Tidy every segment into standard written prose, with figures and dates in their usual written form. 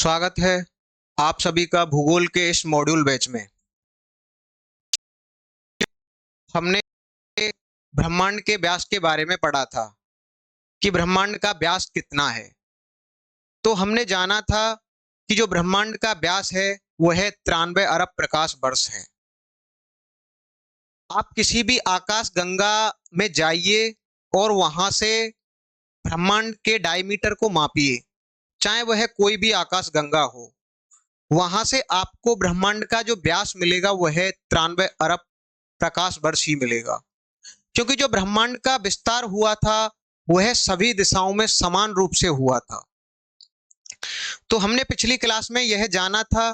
स्वागत है आप सभी का भूगोल के इस मॉड्यूल बैच में। हमने ब्रह्मांड के व्यास के बारे में पढ़ा था कि ब्रह्मांड का व्यास कितना है। तो हमने जाना था कि जो ब्रह्मांड का व्यास है वह है 93 अरब प्रकाश वर्ष है। आप किसी भी आकाश गंगा में जाइए और वहां से ब्रह्मांड के डायमीटर को मापिए, चाहे वह कोई भी आकाश गंगा हो। वहां से आपको ब्रह्मांड का जो व्यास मिलेगा वह 93 अरब प्रकाश वर्ष ही मिलेगा, क्योंकि जो ब्रह्मांड का विस्तार हुआ था वह सभी दिशाओं में समान रूप से हुआ था। तो हमने पिछली क्लास में यह जाना था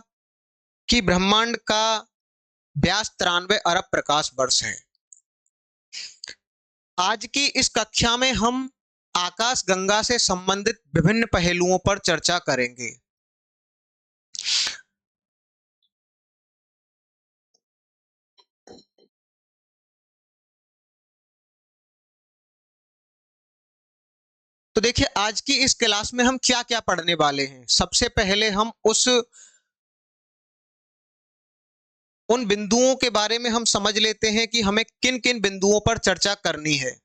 कि ब्रह्मांड का व्यास 93 अरब प्रकाश वर्ष है। आज की इस कक्षा में हम आकाश गंगा से संबंधित विभिन्न पहलुओं पर चर्चा करेंगे। तो देखिए, आज की इस क्लास में हम क्या क्या पढ़ने वाले हैं। सबसे पहले हम उन बिंदुओं के बारे में हम समझ लेते हैं कि हमें किन किन बिंदुओं पर चर्चा करनी है।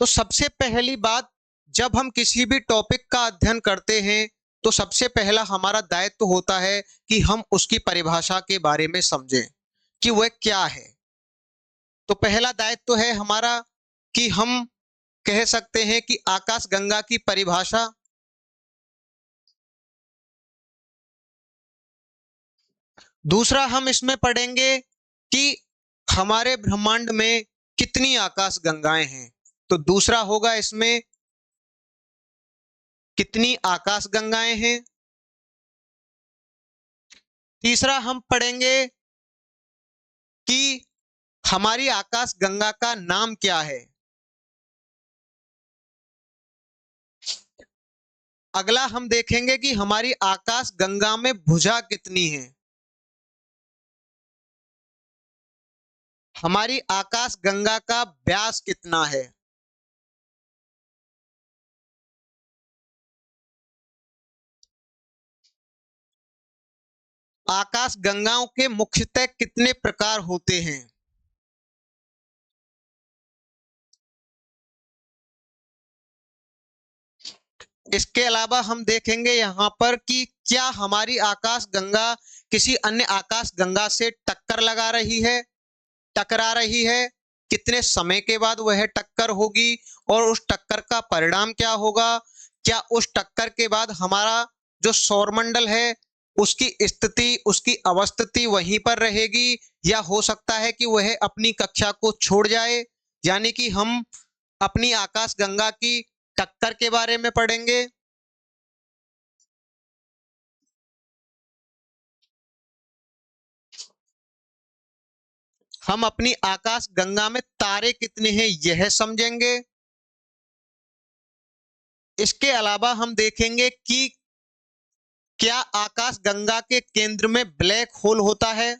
तो सबसे पहली बात, जब हम किसी भी टॉपिक का अध्ययन करते हैं तो सबसे पहला हमारा दायित्व होता है कि हम उसकी परिभाषा के बारे में समझें कि वह क्या है। तो पहला दायित्व है हमारा कि हम कह सकते हैं कि आकाश गंगा की परिभाषा। दूसरा हम इसमें पढ़ेंगे कि हमारे ब्रह्मांड में कितनी आकाश गंगाएं हैं। तो दूसरा होगा इसमें कितनी आकाश गंगाएं हैं। तीसरा हम पढ़ेंगे कि हमारी आकाश गंगा का नाम क्या है। अगला हम देखेंगे कि हमारी आकाश गंगा में भुजा कितनी है। हमारी आकाश गंगा का व्यास कितना है। आकाश गंगाओं के मुख्यतः कितने प्रकार होते हैं। इसके अलावा हम देखेंगे यहां पर कि क्या हमारी आकाश गंगा किसी अन्य आकाश गंगा से टक्कर लगा रही है, टकरा रही है, कितने समय के बाद वह टक्कर होगी और उस टक्कर का परिणाम क्या होगा। क्या उस टक्कर के बाद हमारा जो सौरमंडल है उसकी स्थिति, उसकी अवस्थिति वहीं पर रहेगी, या हो सकता है कि वह अपनी कक्षा को छोड़ जाए। यानी कि हम अपनी आकाश गंगा की टक्कर के बारे में पढ़ेंगे। हम अपनी आकाश गंगा में तारे कितने हैं यह समझेंगे। इसके अलावा हम देखेंगे कि क्या आकाश गंगा के केंद्र में ब्लैक होल होता है।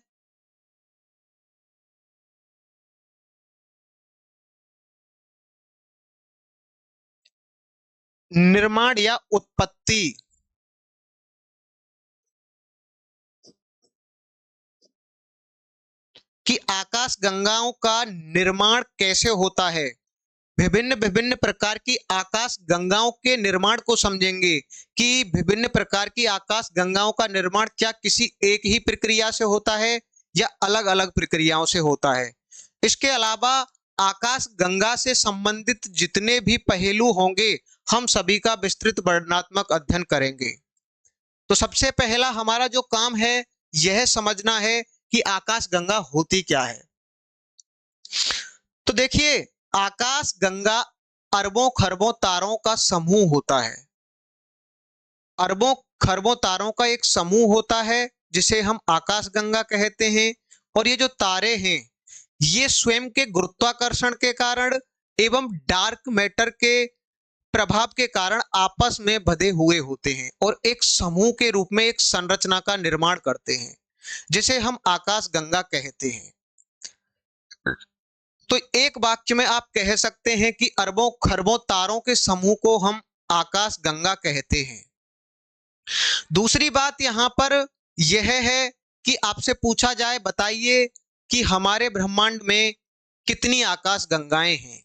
निर्माण या उत्पत्ति, कि आकाश गंगाओं का निर्माण कैसे होता है। विभिन्न विभिन्न प्रकार की आकाश गंगाओं के निर्माण को समझेंगे कि विभिन्न प्रकार की आकाश गंगाओं का निर्माण क्या किसी एक ही प्रक्रिया से होता है या अलग अलग प्रक्रियाओं से होता है। इसके अलावा आकाश गंगा से संबंधित जितने भी पहलू होंगे हम सभी का विस्तृत वर्णनात्मक अध्ययन करेंगे। तो सबसे पहला हमारा जो काम है यह समझना है कि आकाश गंगा होती क्या है। तो देखिए, आकाश गंगा अरबों खरबों तारों का समूह होता है। अरबों खरबों तारों का एक समूह होता है जिसे हम आकाश गंगा कहते हैं। और ये जो तारे हैं ये स्वयं के गुरुत्वाकर्षण के कारण एवं डार्क मैटर के प्रभाव के कारण आपस में बंधे हुए होते हैं और एक समूह के रूप में एक संरचना का निर्माण करते हैं जिसे हम आकाश गंगा कहते हैं। तो एक वाक्य में आप कह सकते हैं कि अरबों खरबों तारों के समूह को हम आकाश गंगा कहते हैं। दूसरी बात यहां पर यह है कि आपसे पूछा जाए, बताइए कि हमारे ब्रह्मांड में कितनी आकाश गंगाएं हैं,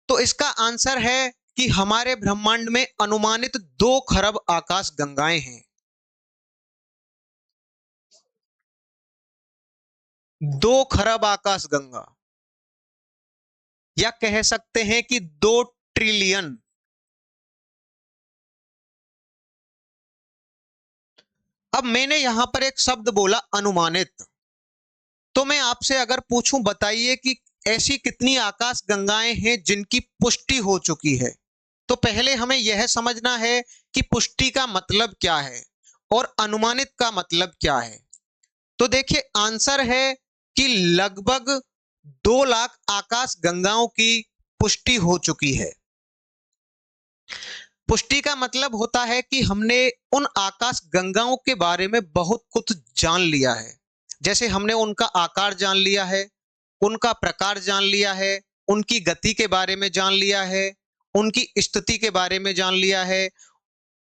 तो इसका आंसर है कि हमारे ब्रह्मांड में अनुमानित 2 खरब आकाश गंगाएं हैं। 2 खरब आकाश गंगा, या कह सकते हैं कि 2 ट्रिलियन। अब मैंने यहां पर एक शब्द बोला अनुमानित, तो मैं आपसे अगर पूछूं, बताइए कि ऐसी कितनी आकाश गंगाएं हैं जिनकी पुष्टि हो चुकी है, तो पहले हमें यह समझना है कि पुष्टि का मतलब क्या है और अनुमानित का मतलब क्या है। तो देखिए, आंसर है कि लगभग 2 लाख आकाश गंगाओं की पुष्टि हो चुकी है। पुष्टि का मतलब होता है कि हमने उन आकाश गंगाओं के बारे में बहुत कुछ जान लिया है। जैसे हमने उनका आकार जान लिया है, उनका प्रकार जान लिया है, उनकी गति के बारे में जान लिया है, उनकी स्थिति के बारे में जान लिया है,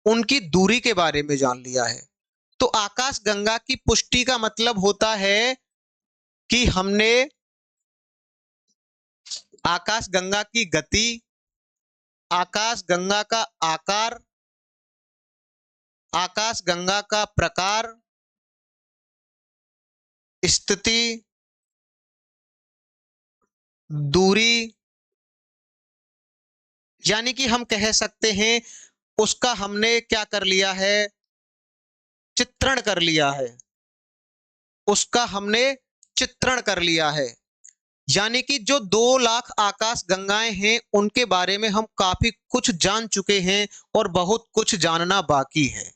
उनकी दूरी के बारे में जान लिया है। तो आकाश गंगा की पुष्टि का मतलब होता है कि हमने आकाश गंगा की गति, आकाश गंगा का आकार, आकाश गंगा का प्रकार, स्थिति, दूरी, यानी कि हम कह सकते हैं उसका हमने क्या कर लिया है, चित्रण कर लिया है। उसका हमने चित्रण कर लिया है, यानी कि जो 2 लाख आकाश गंगाएं हैं उनके बारे में हम काफी कुछ जान चुके हैं और बहुत कुछ जानना बाकी है।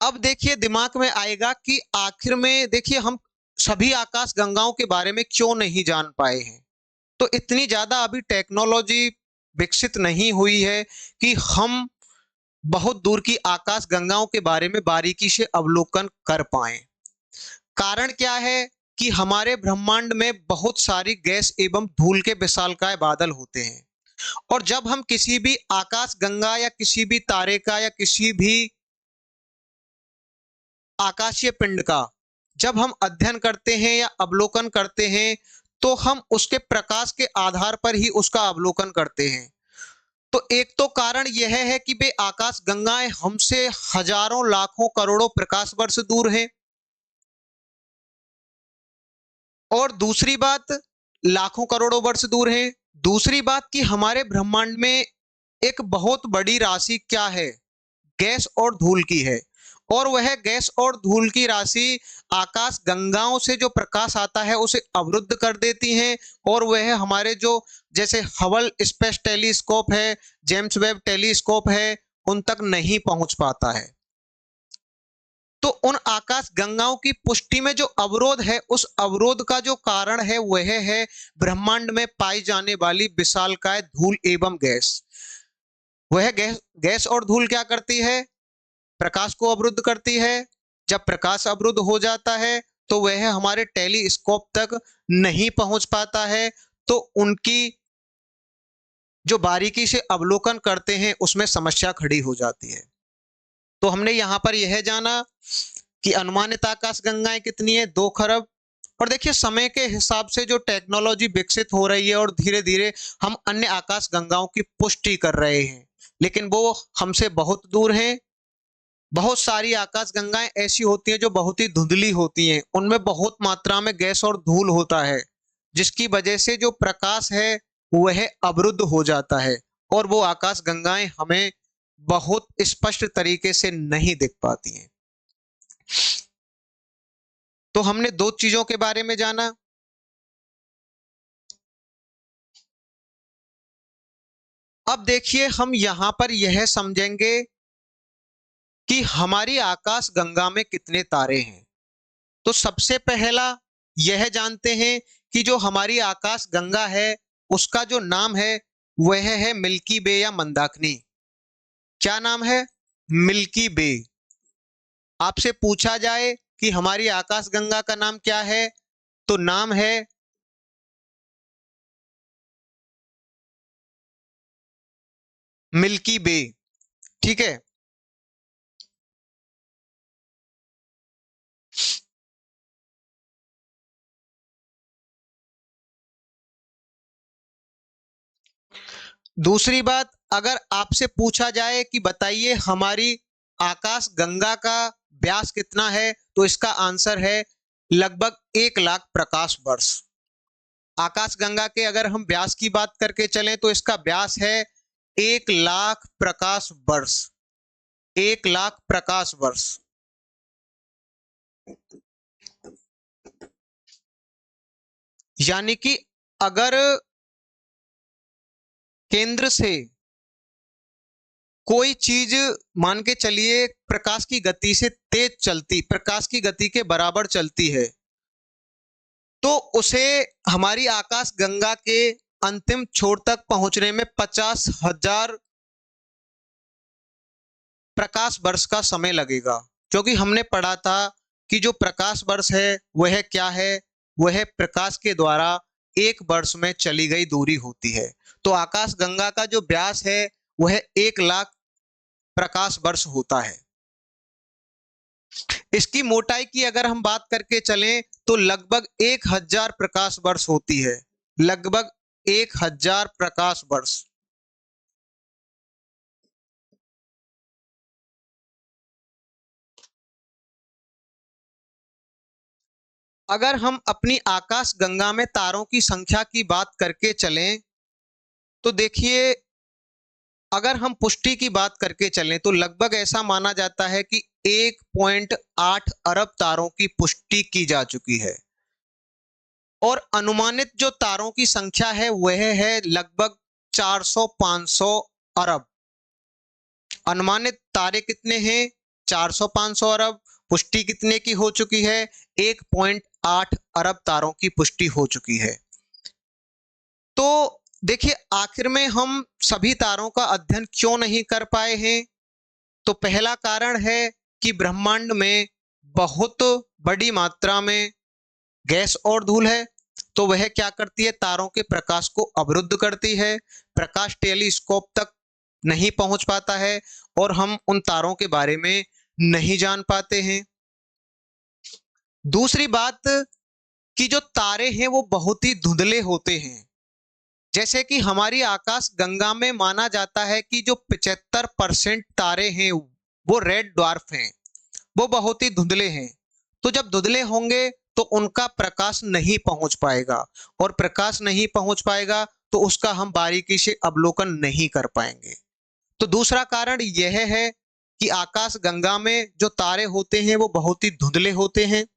अब देखिए, दिमाग में आएगा कि आखिर में देखिए हम सभी आकाश गंगाओं के बारे में क्यों नहीं जान पाए हैं। तो इतनी ज्यादा अभी टेक्नोलॉजी विकसित नहीं हुई है कि हम बहुत दूर की आकाश गंगाओं के बारे में बारीकी से अवलोकन कर पाए। कारण क्या है कि हमारे ब्रह्मांड में बहुत सारी गैस एवं धूल के विशालकाय बादल होते हैं, और जब हम किसी भी आकाश गंगा या किसी भी तारे का या किसी भी आकाशीय पिंड का जब हम अध्ययन करते हैं या अवलोकन करते हैं, तो हम उसके प्रकाश के आधार पर ही उसका अवलोकन करते हैं। तो एक तो कारण यह है कि वे आकाश गंगाएं हमसे हजारों लाखों करोड़ों प्रकाश वर्ष दूर हैं, और दूसरी बात, लाखों करोड़ों वर्ष दूर हैं। दूसरी बात कि हमारे ब्रह्मांड में एक बहुत बड़ी राशि क्या है, गैस और धूल की है, और वह गैस और धूल की राशि आकाश गंगाओं से जो प्रकाश आता है उसे अवरुद्ध कर देती हैं, और वह हमारे जो जैसे हबल स्पेस टेलीस्कोप है, जेम्स वेब टेलीस्कोप है, उन तक नहीं पहुंच पाता है। तो उन आकाश गंगाओं की पुष्टि में जो अवरोध है, उस अवरोध का जो कारण है वह है ब्रह्मांड में पाई जाने वाली विशालकाय धूल एवं गैस। वह गैस और धूल क्या करती है, प्रकाश को अवरुद्ध करती है। जब प्रकाश अवरुद्ध हो जाता है तो वह हमारे टेलीस्कोप तक नहीं पहुंच पाता है, तो उनकी जो बारीकी से अवलोकन करते हैं उसमें समस्या खड़ी हो जाती है। तो हमने यहां पर यह जाना कि अनुमानित आकाश गंगाएं कितनी है, 2 खरब। और देखिए, समय के हिसाब से जो टेक्नोलॉजी विकसित हो रही है और धीरे धीरे हम अन्य आकाश गंगाओं की पुष्टि कर रहे हैं, लेकिन वो हमसे बहुत दूर हैं। बहुत सारी आकाश गंगाएं ऐसी होती हैं जो बहुत ही धुंधली होती हैं, उनमें बहुत मात्रा में गैस और धूल होता है, जिसकी वजह से जो प्रकाश है वह अवरुद्ध हो जाता है, और वो आकाश गंगाएं हमें बहुत स्पष्ट तरीके से नहीं दिख पाती हैं। तो हमने 2 चीजों के बारे में जाना। अब देखिए, हम यहां पर यह समझेंगे कि हमारी आकाश गंगा में कितने तारे हैं। तो सबसे पहला यह जानते हैं कि जो हमारी आकाश गंगा है उसका जो नाम है वह है मिल्की वे या मंदाकिनी। क्या नाम है, मिल्की वे। आपसे पूछा जाए कि हमारी आकाश गंगा का नाम क्या है, तो नाम है मिल्की वे। ठीक है। दूसरी बात, अगर आपसे पूछा जाए कि बताइए हमारी आकाश गंगा का व्यास कितना है, तो इसका आंसर है लगभग 1 लाख प्रकाश वर्ष। आकाश गंगा के अगर हम व्यास की बात करके चलें तो इसका व्यास है 1 लाख प्रकाश वर्ष। 1 लाख प्रकाश वर्ष। यानी कि अगर केंद्र से कोई चीज मान के चलिए प्रकाश की गति से तेज चलती, प्रकाश की गति के बराबर चलती है, तो उसे हमारी आकाश गंगा के अंतिम छोर तक पहुंचने में 50,000 प्रकाश वर्ष का समय लगेगा। क्योंकि हमने पढ़ा था कि जो प्रकाश वर्ष है वह क्या है, वह प्रकाश के द्वारा एक वर्ष में चली गई दूरी होती है। तो आकाश गंगा का जो व्यास है वह 1 लाख प्रकाश वर्ष होता है। इसकी मोटाई की अगर हम बात करके चलें तो लगभग 1,000 प्रकाश वर्ष होती है। लगभग 1,000 प्रकाश वर्ष। अगर हम अपनी आकाश गंगा में तारों की संख्या की बात करके चलें तो देखिए, अगर हम पुष्टि की बात करके चलें तो लगभग ऐसा माना जाता है कि 1.8 अरब तारों की पुष्टि की जा चुकी है। और अनुमानित जो तारों की संख्या है वह है लगभग 400-500 अरब। अनुमानित तारे कितने हैं? 400-500 अरब। पुष्टि कितने की हो चुकी है? 1.8 अरब तारों की पुष्टि हो चुकी है। तो देखिए, आखिर में हम सभी तारों का अध्ययन क्यों नहीं कर पाए हैं? तो पहला कारण है कि ब्रह्मांड में बहुत बड़ी मात्रा में गैस और धूल है। तो वह क्या करती है? तारों के प्रकाश को अवरुद्ध करती है। प्रकाश टेलीस्कोप तक नहीं पहुंच पाता है और हम उन तारों के बारे में नहीं जान पाते हैं। दूसरी बात कि जो तारे हैं वो बहुत ही धुंधले होते हैं। जैसे कि हमारी आकाश गंगा में माना जाता है कि जो 75% तारे हैं वो रेड ड्वार्फ हैं, वो बहुत ही धुंधले हैं। तो जब धुंधले होंगे तो उनका प्रकाश नहीं पहुंच पाएगा, और प्रकाश नहीं पहुंच पाएगा तो उसका हम बारीकी से अवलोकन नहीं कर पाएंगे। तो दूसरा कारण यह है कि आकाश गंगा में जो तारे होते हैं वो बहुत ही धुंधले होते हैं।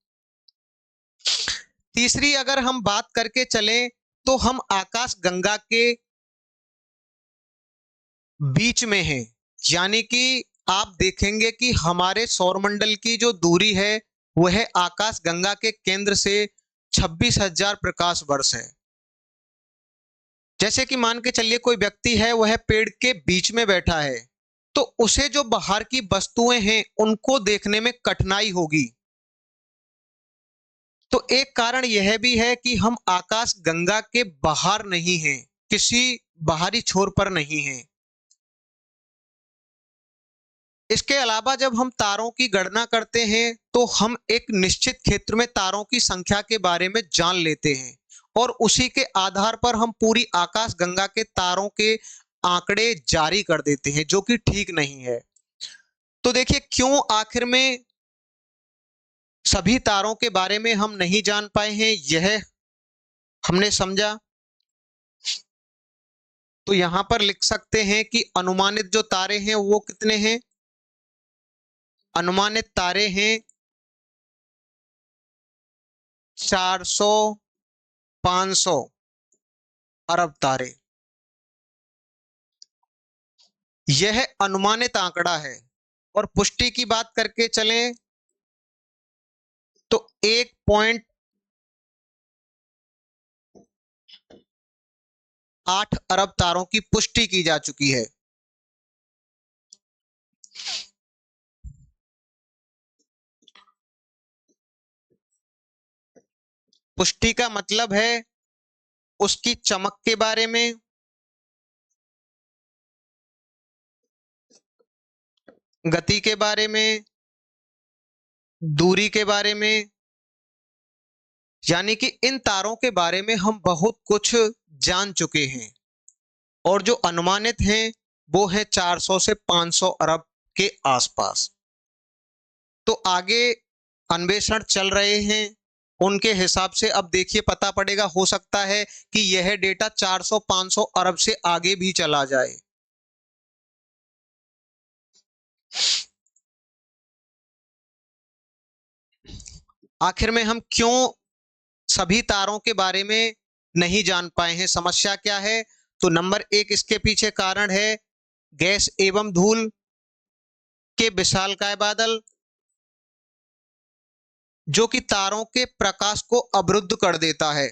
तीसरी अगर हम बात करके चलें तो हम आकाश गंगा के बीच में हैं। यानी कि आप देखेंगे कि हमारे सौरमंडल की जो दूरी है वह आकाश गंगा के केंद्र से 26,000 प्रकाश वर्ष है। जैसे कि मान के चलिए कोई व्यक्ति है, वह पेड़ के बीच में बैठा है, तो उसे जो बाहर की वस्तुएं हैं उनको देखने में कठिनाई होगी। तो एक कारण यह भी है कि हम आकाश गंगा के बाहर नहीं हैं, किसी बाहरी छोर पर नहीं हैं। इसके अलावा जब हम तारों की गणना करते हैं तो हम एक निश्चित क्षेत्र में तारों की संख्या के बारे में जान लेते हैं, और उसी के आधार पर हम पूरी आकाश गंगा के तारों के आंकड़े जारी कर देते हैं, जो कि ठीक नहीं है। तो देखिए, क्यों आखिर में सभी तारों के बारे में हम नहीं जान पाए हैं, यह हमने समझा। तो यहां पर लिख सकते हैं कि अनुमानित जो तारे हैं वो कितने हैं? अनुमानित तारे हैं 400, 500 अरब तारे। यह अनुमानित आंकड़ा है। और पुष्टि की बात करके चलें तो 1.8 अरब तारों की पुष्टि की जा चुकी है। पुष्टि का मतलब है उसकी चमक के बारे में, गति के बारे में, दूरी के बारे में, यानी कि इन तारों के बारे में हम बहुत कुछ जान चुके हैं और जो अनुमानित हैं वो है 400 से 500 अरब के आसपास। तो आगे अन्वेषण चल रहे हैं, उनके हिसाब से अब देखिए पता पड़ेगा, हो सकता है कि यह डेटा 400-500 अरब से आगे भी चला जाए। आखिर में हम क्यों सभी तारों के बारे में नहीं जान पाए हैं, समस्या क्या है? तो नंबर एक, इसके पीछे कारण है गैस एवं धूल के विशालकाय बादल, जो कि तारों के प्रकाश को अवरुद्ध कर देता है।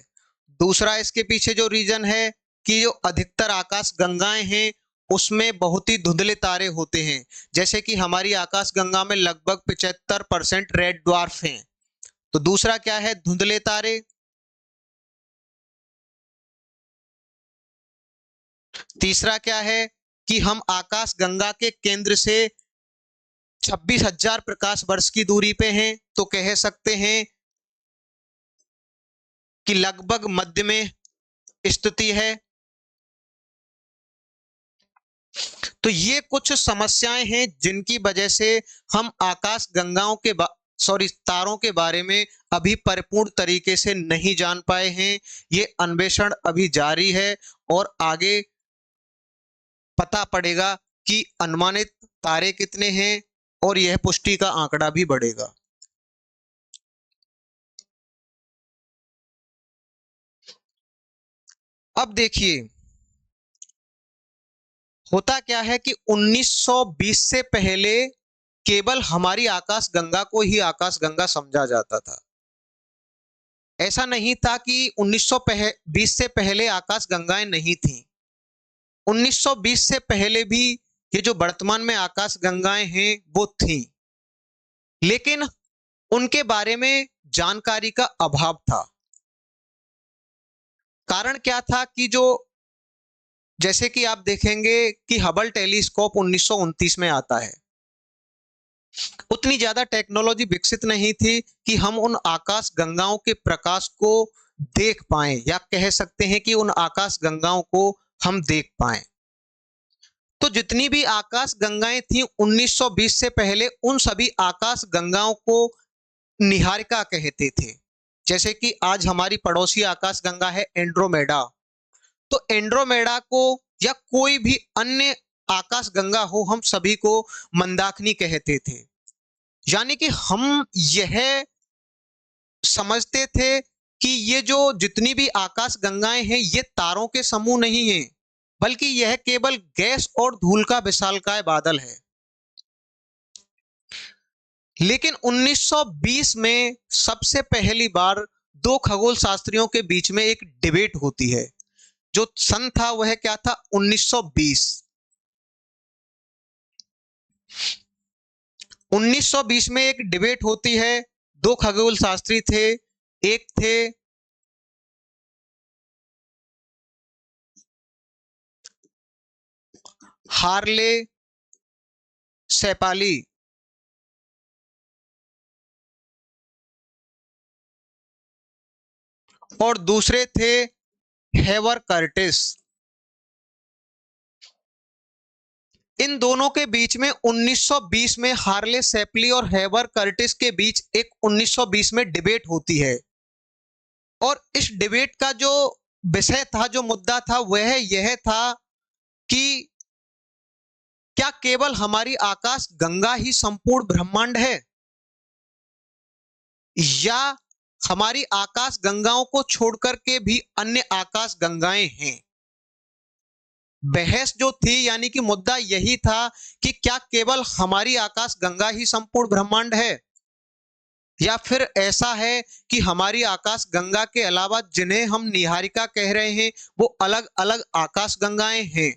दूसरा इसके पीछे जो रीजन है कि जो अधिकतर आकाश गंगाएं हैं उसमें बहुत ही धुंधले तारे होते हैं, जैसे कि हमारी आकाश गंगा में लगभग 75% रेड ड्वार्फ हैं। तो दूसरा क्या है? धुंधले तारे। तीसरा क्या है कि हम आकाश गंगा के केंद्र से 26,000 प्रकाश वर्ष की दूरी पे हैं, तो कह सकते हैं कि लगभग मध्य में स्थिति है। तो ये कुछ समस्याएं हैं जिनकी वजह से हम आकाश गंगाओं के तारों के बारे में अभी परिपूर्ण तरीके से नहीं जान पाए हैं। ये अन्वेषण अभी जारी है और आगे पता पड़ेगा कि अनुमानित तारे कितने हैं और यह पुष्टि का आंकड़ा भी बढ़ेगा। अब देखिए होता क्या है कि 1920 से पहले केवल हमारी आकाश गंगा को ही आकाश गंगा समझा जाता था। ऐसा नहीं था कि 1920 से पहले आकाश गंगाएं नहीं थीं। 1920 से पहले भी ये जो वर्तमान में आकाश गंगाएं हैं वो थीं, लेकिन उनके बारे में जानकारी का अभाव था। कारण क्या था कि जो जैसे कि आप देखेंगे कि हबल टेलीस्कोप 1929 में आता है, उतनी ज्यादा टेक्नोलॉजी विकसित नहीं थी कि हम उन आकाश गंगाओं के प्रकाश को देख पाएं, या कह सकते हैं कि उन आकाश गंगाओं को हम देख पाएं। तो जितनी भी आकाश गंगाएं थी 1920 से पहले, उन सभी आकाश गंगाओं को निहारिका कहते थे। जैसे कि आज हमारी पड़ोसी आकाश गंगा है एंड्रोमेडा, तो एंड्रोमेडा को या कोई भी अन्य आकाश गंगा हो, हम सभी को मंदाकिनी कहते थे। यानी कि हम यह समझते थे कि ये जो जितनी भी आकाश गंगाएं हैं ये तारों के समूह नहीं हैं, बल्कि यह केवल गैस और धूल का विशालकाय बादल है। लेकिन 1920 में सबसे पहली बार दो खगोल शास्त्रियों के बीच में एक डिबेट होती है। जो सन था वह क्या था? 1920। 1920 में एक डिबेट होती है। दो खगोल शास्त्री थे, एक थे हार्ले सैपाली और दूसरे थे हेवर कर्टिस। इन दोनों के बीच में 1920 में हार्ले सैपली और हेवर कर्टिस के बीच एक 1920 में डिबेट होती है। और इस डिबेट का जो विषय था, जो मुद्दा था, वह यह था कि क्या केवल हमारी आकाश गंगा ही संपूर्ण ब्रह्मांड है, या हमारी आकाश गंगाओं को छोड़कर के भी अन्य आकाश गंगाएं हैं। बहस जो थी, यानी कि मुद्दा यही था कि क्या केवल हमारी आकाश गंगा ही संपूर्ण ब्रह्मांड है, या फिर ऐसा है कि हमारी आकाश गंगा के अलावा जिन्हें हम निहारिका कह रहे हैं वो अलग अलग आकाश गंगाएं हैं।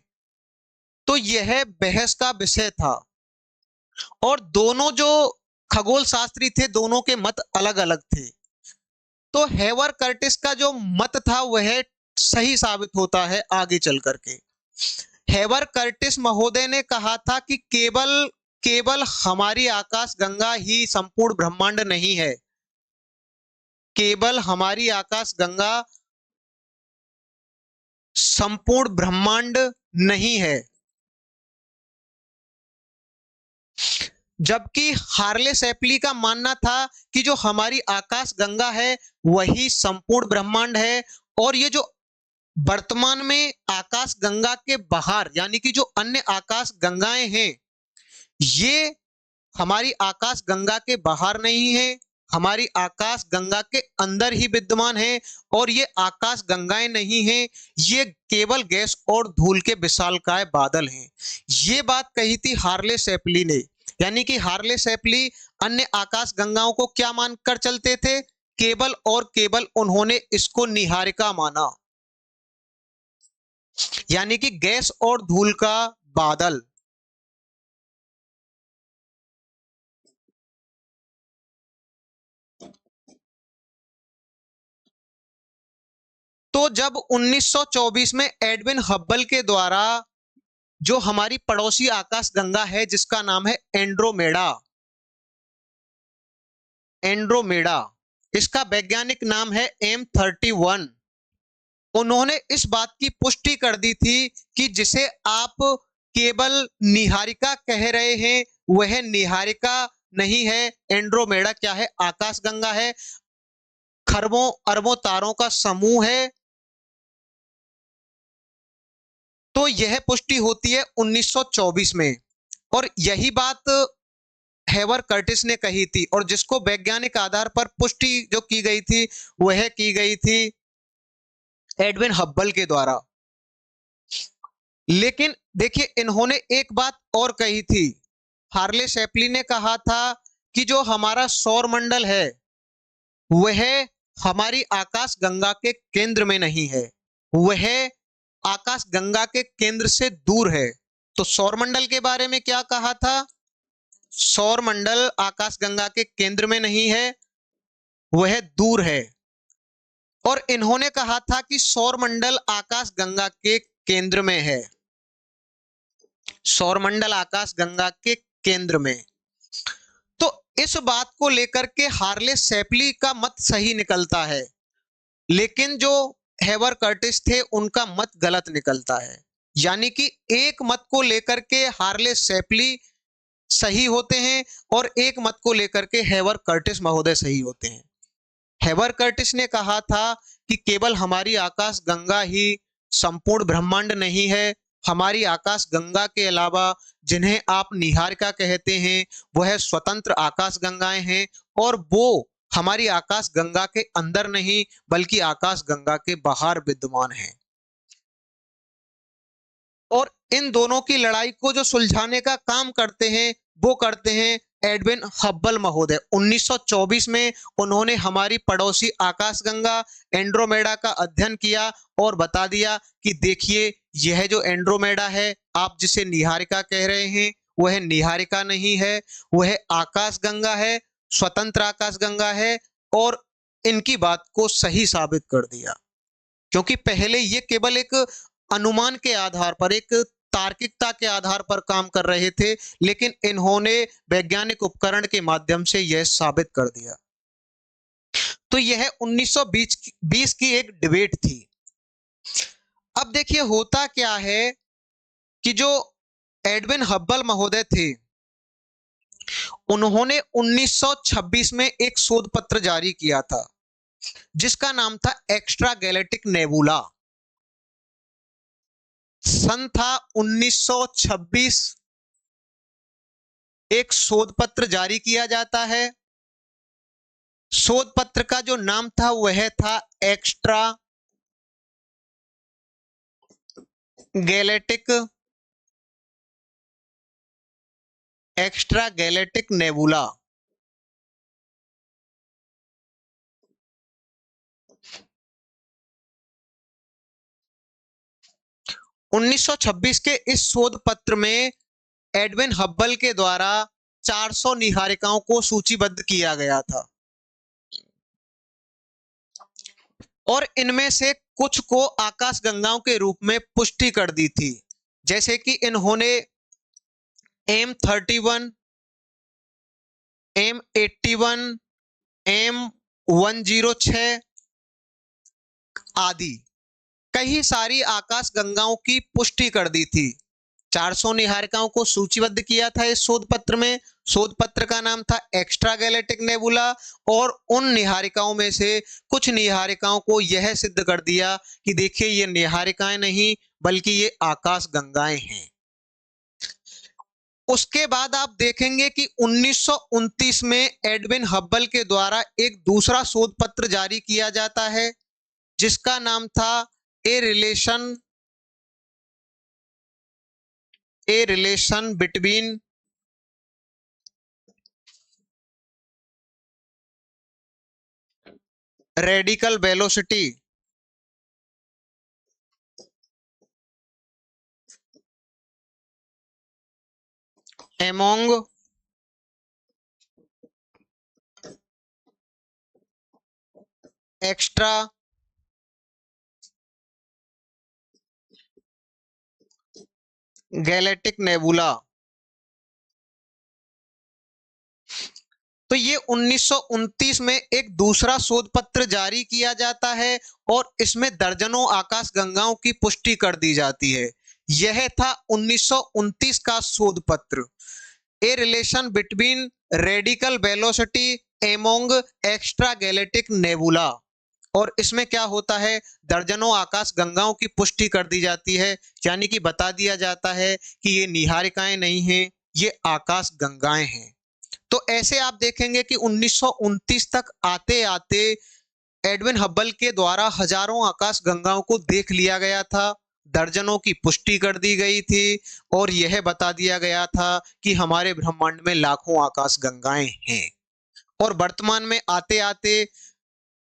तो यह बहस का विषय था और दोनों जो खगोल शास्त्री थे दोनों के मत अलग अलग थे। तो हेवर कर्टिस का जो मत था वह सही साबित होता है आगे चल करके। हेवर कर्टिस महोदय ने कहा था कि केवल केवल हमारी आकाश गंगा ही संपूर्ण ब्रह्मांड नहीं है, केवल हमारी आकाश गंगा संपूर्ण ब्रह्मांड नहीं है। जबकि हार्ले शैपली का मानना था कि जो हमारी आकाश गंगा है वही संपूर्ण ब्रह्मांड है, और ये जो वर्तमान में आकाश गंगा के बाहर यानी कि जो अन्य आकाश गंगाएं हैं, ये हमारी आकाश गंगा के बाहर नहीं है, हमारी आकाश गंगा के अंदर ही विद्यमान है। और ये आकाश गंगाएं नहीं हैं, ये केवल गैस और धूल के विशालकाय बादल हैं। ये बात कही थी हार्ले शैपली ने। यानी कि हार्ले शैपली अन्य आकाश गंगाओं को क्या मानकर चलते थे? केवल और केवल उन्होंने इसको निहारिका माना, यानी कि गैस और धूल का बादल। तो जब 1924 में एडविन हब्बल के द्वारा जो हमारी पड़ोसी आकाश गंगा है जिसका नाम है एंड्रोमेडा, एंड्रोमेडा इसका वैज्ञानिक नाम है M31, उन्होंने इस बात की पुष्टि कर दी थी कि जिसे आप केवल निहारिका कह रहे हैं वह निहारिका नहीं है। एंड्रोमेडा क्या है? आकाश गंगा है, खरबों अरबों तारों का समूह है। तो यह पुष्टि होती है 1924 में, और यही बात हेवर कर्टिस ने कही थी, और जिसको वैज्ञानिक आधार पर पुष्टि जो की गई थी वह की गई थी एडविन हब्बल के द्वारा। लेकिन देखिए इन्होंने एक बात और कही थी, हार्ले शैपली ने कहा था कि जो हमारा सौर मंडल है वह हमारी आकाश गंगा के केंद्र में नहीं है, वह आकाश गंगा के केंद्र से दूर है। तो सौर मंडल के बारे में क्या कहा था? सौर मंडल आकाश गंगा के केंद्र में नहीं है, वह दूर है। और इन्होंने कहा था कि सौर मंडल आकाश गंगा के केंद्र में है, सौर मंडल आकाश गंगा के केंद्र में। तो इस बात को लेकर के हार्ले शैपली का मत सही निकलता है, लेकिन जो हेवर कर्टिस थे उनका मत गलत निकलता है। यानी कि एक मत को लेकर के हार्ले शैपली सही होते हैं और एक मत को लेकर के हेवर कर्टिस महोदय सही होते हैं। हेवर कर्टिस ने कहा था कि केवल हमारी आकाश गंगा ही संपूर्ण ब्रह्मांड नहीं है, हमारी आकाश गंगा के अलावा जिन्हें आप निहारिका कहते हैं वह स्वतंत्र आकाश गंगाएं हैं, और वो हमारी आकाश गंगा के अंदर नहीं बल्कि आकाश गंगा के बाहर विद्यमान है। और इन दोनों की लड़ाई को जो सुलझाने का काम करते हैं वो करते हैं एडविन हब्बल महोदय। 1924 में उन्होंने हमारी पड़ोसी आकाश गंगा एंड्रोमेडा का अध्ययन किया और बता दिया कि देखिए यह जो एंड्रोमेडा है आप जिसे निहारिका कह रहे हैं वह निहारिका नहीं है, वह आकाश गंगा है, स्वतंत्र आकाश गंगा है। और इनकी बात को सही साबित कर दिया, क्योंकि पहले ये केवल एक अनुमान के आधार पर, एक तार्किकता के आधार पर काम कर रहे थे, लेकिन इन्होंने वैज्ञानिक उपकरण के माध्यम से यह साबित कर दिया। तो यह 1920 की एक डिबेट थी। अब देखिए होता क्या है कि जो एडविन हब्बल महोदय थे उन्होंने 1926 में एक शोध पत्र जारी किया था जिसका नाम था एक्स्ट्रा गैलेक्टिक नेबुला। सन था 1926, एक शोध पत्र जारी किया जाता है। शोध पत्र का जो नाम था वह था एक्स्ट्रा गैलेक्टिक नेबुला। उन्नीस सौ छब्बीस के इस शोध पत्र में एडविन हब्बल के द्वारा 400 निहारिकाओं को सूचीबद्ध किया गया था, और इनमें से कुछ को आकाश गंगाओं के रूप में पुष्टि कर दी थी। जैसे कि इन्होंने M31, M81, M106 आदि कई सारी आकाश गंगाओं की पुष्टि कर दी थी। 400 निहारिकाओं को सूचीबद्ध किया था इस शोध पत्र में। शोध पत्र का नाम था एक्स्ट्रा गैलेक्टिक नेबुला। और उन निहारिकाओं में से कुछ निहारिकाओं को यह सिद्ध कर दिया कि देखिए ये निहारिकाएं नहीं बल्कि ये आकाश गंगाएं हैं। उसके बाद आप देखेंगे कि 1929 में एडविन हब्बल के द्वारा एक दूसरा शोध पत्र जारी किया जाता है जिसका नाम था a relation between radical velocity among extra galactic nebula. तो ये 1929 में एक दूसरा शोध पत्र जारी किया जाता है और इसमें दर्जनों आकाश गंगाओं की पुष्टि कर दी जाती है। यह था 1929 का शोध पत्र, a relation between radical velocity among extra galactic nebula. और इसमें क्या होता है, दर्जनों आकाश गंगाओं की पुष्टि कर दी जाती है, यानी कि बता दिया जाता है कि ये निहारिकाएं नहीं हैं, ये आकाश गंगाएं हैं। तो ऐसे आप देखेंगे कि 1929 तक आते आते एडविन हब्बल के द्वारा हजारों आकाश गंगाओं को देख लिया गया था, दर्जनों की पुष्टि कर दी गई थी और यह बता दिया गया था कि हमारे ब्रह्मांड में लाखों आकाश गंगाएं हैं। और वर्तमान में आते आते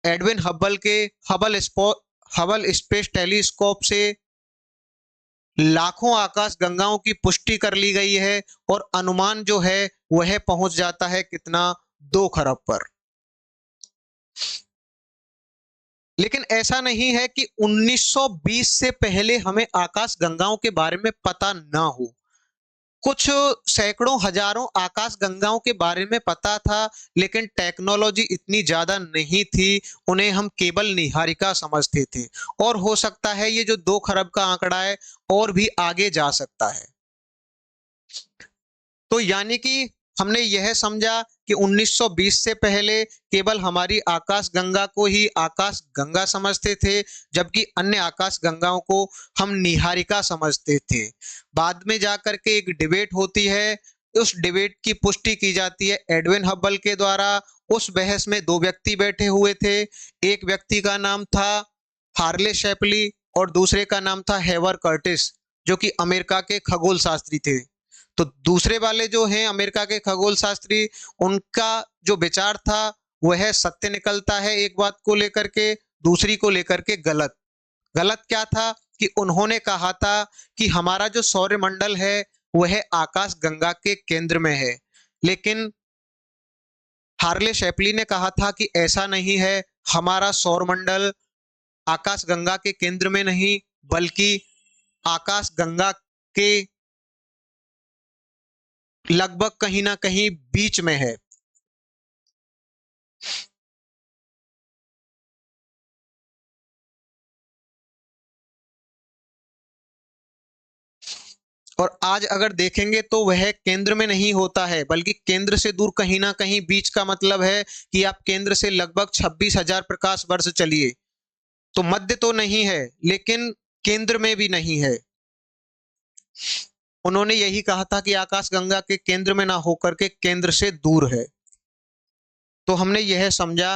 एडविन हब्बल के हबल स्पेस टेलीस्कोप से लाखों आकाश गंगाओं की पुष्टि कर ली गई है और अनुमान जो है वह पहुंच जाता है कितना, 2 खरब पर। लेकिन ऐसा नहीं है कि 1920 से पहले हमें आकाश गंगाओं के बारे में पता ना हो। कुछ सैकड़ों हजारों आकाश गंगाओं के बारे में पता था, लेकिन टेक्नोलॉजी इतनी ज्यादा नहीं थी, उन्हें हम केवल निहारिका समझते थे। और हो सकता है ये जो 2 खरब का आंकड़ा है और भी आगे जा सकता है। तो यानी कि हमने यह समझा कि 1920 से पहले केवल हमारी आकाश गंगा को ही आकाश गंगा समझते थे, जबकि अन्य आकाश गंगाओं को हम निहारिका समझते थे। बाद में जाकर के एक डिबेट होती है, उस डिबेट की पुष्टि की जाती है एडविन हब्बल के द्वारा। उस बहस में 2 व्यक्ति बैठे हुए थे, एक व्यक्ति का नाम था हार्ले शेपली और दूसरे का नाम था हेवर कर्टिस, जो कि अमेरिका के खगोल शास्त्री थे। तो दूसरे वाले जो हैं अमेरिका के खगोल शास्त्री, उनका जो विचार था वह सत्य निकलता है एक बात को लेकर के, दूसरी को लेकर के गलत। गलत क्या था कि उन्होंने कहा था कि हमारा जो सौर मंडल है वह आकाश गंगा के केंद्र में है, लेकिन हार्ले शेपली ने कहा था कि ऐसा नहीं है, हमारा सौर मंडल आकाश गंगा के केंद्र में नहीं बल्कि आकाश गंगा के लगभग कहीं ना कहीं बीच में है। और आज अगर देखेंगे तो वह केंद्र में नहीं होता है बल्कि केंद्र से दूर कहीं ना कहीं, बीच का मतलब है कि आप केंद्र से लगभग 26,000 प्रकाश वर्ष चलिए, तो मध्य तो नहीं है लेकिन केंद्र में भी नहीं है। उन्होंने यही कहा था कि आकाश गंगा के केंद्र में ना होकर के केंद्र से दूर है। तो हमने यह समझा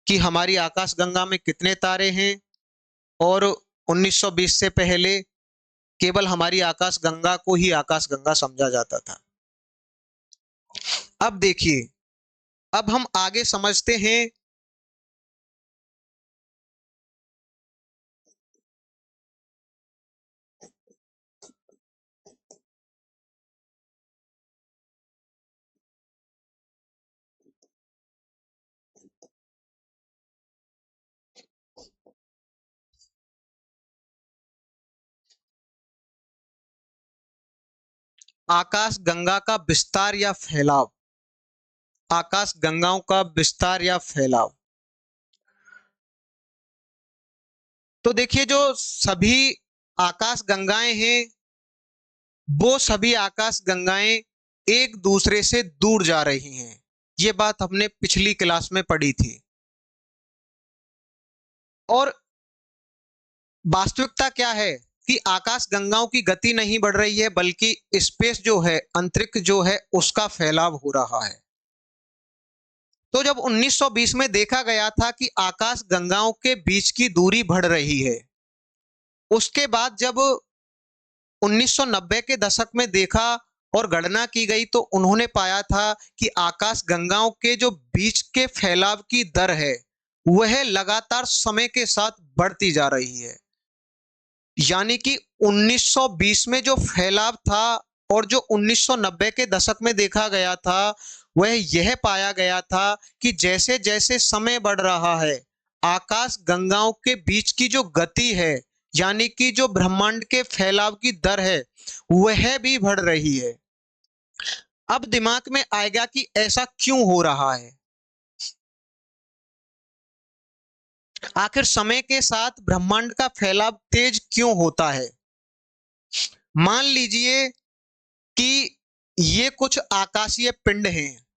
कि हमारी आकाश गंगा में कितने तारे हैं और 1920 से पहले केवल हमारी आकाश गंगा को ही आकाश गंगा समझा जाता था। अब देखिए, अब हम आगे समझते हैं आकाश गंगा का विस्तार या फैलाव। आकाश गंगाओं का विस्तार या फैलाव। तो देखिए, जो सभी आकाश गंगाएं हैं, वो सभी आकाश गंगाएं एक दूसरे से दूर जा रही हैं। ये बात हमने पिछली क्लास में पढ़ी थी। और वास्तविकता क्या है कि आकाश गंगाओं की गति नहीं बढ़ रही है, बल्कि स्पेस जो है, अंतरिक्ष जो है, उसका फैलाव हो रहा है। तो जब 1920 में देखा गया था कि आकाश गंगाओं के बीच की दूरी बढ़ रही है, उसके बाद जब 1990 के दशक में देखा और गणना की गई, तो उन्होंने पाया था कि आकाश गंगाओं के जो बीच के फैलाव की दर है, वह लगातार समय के साथ बढ़ती जा रही है। यानी कि 1920 में जो फैलाव था और जो 1990 के दशक में देखा गया था, वह यह पाया गया था कि जैसे जैसे समय बढ़ रहा है, आकाश गंगाओं के बीच की जो गति है, यानी कि जो ब्रह्मांड के फैलाव की दर है, वह भी बढ़ रही है। अब दिमाग में आएगा कि ऐसा क्यों हो रहा है। आखिर समय के साथ ब्रह्मांड का फैलाव तेज क्यों होता है। मान लीजिए कि ये कुछ आकाशीय पिंड हैं।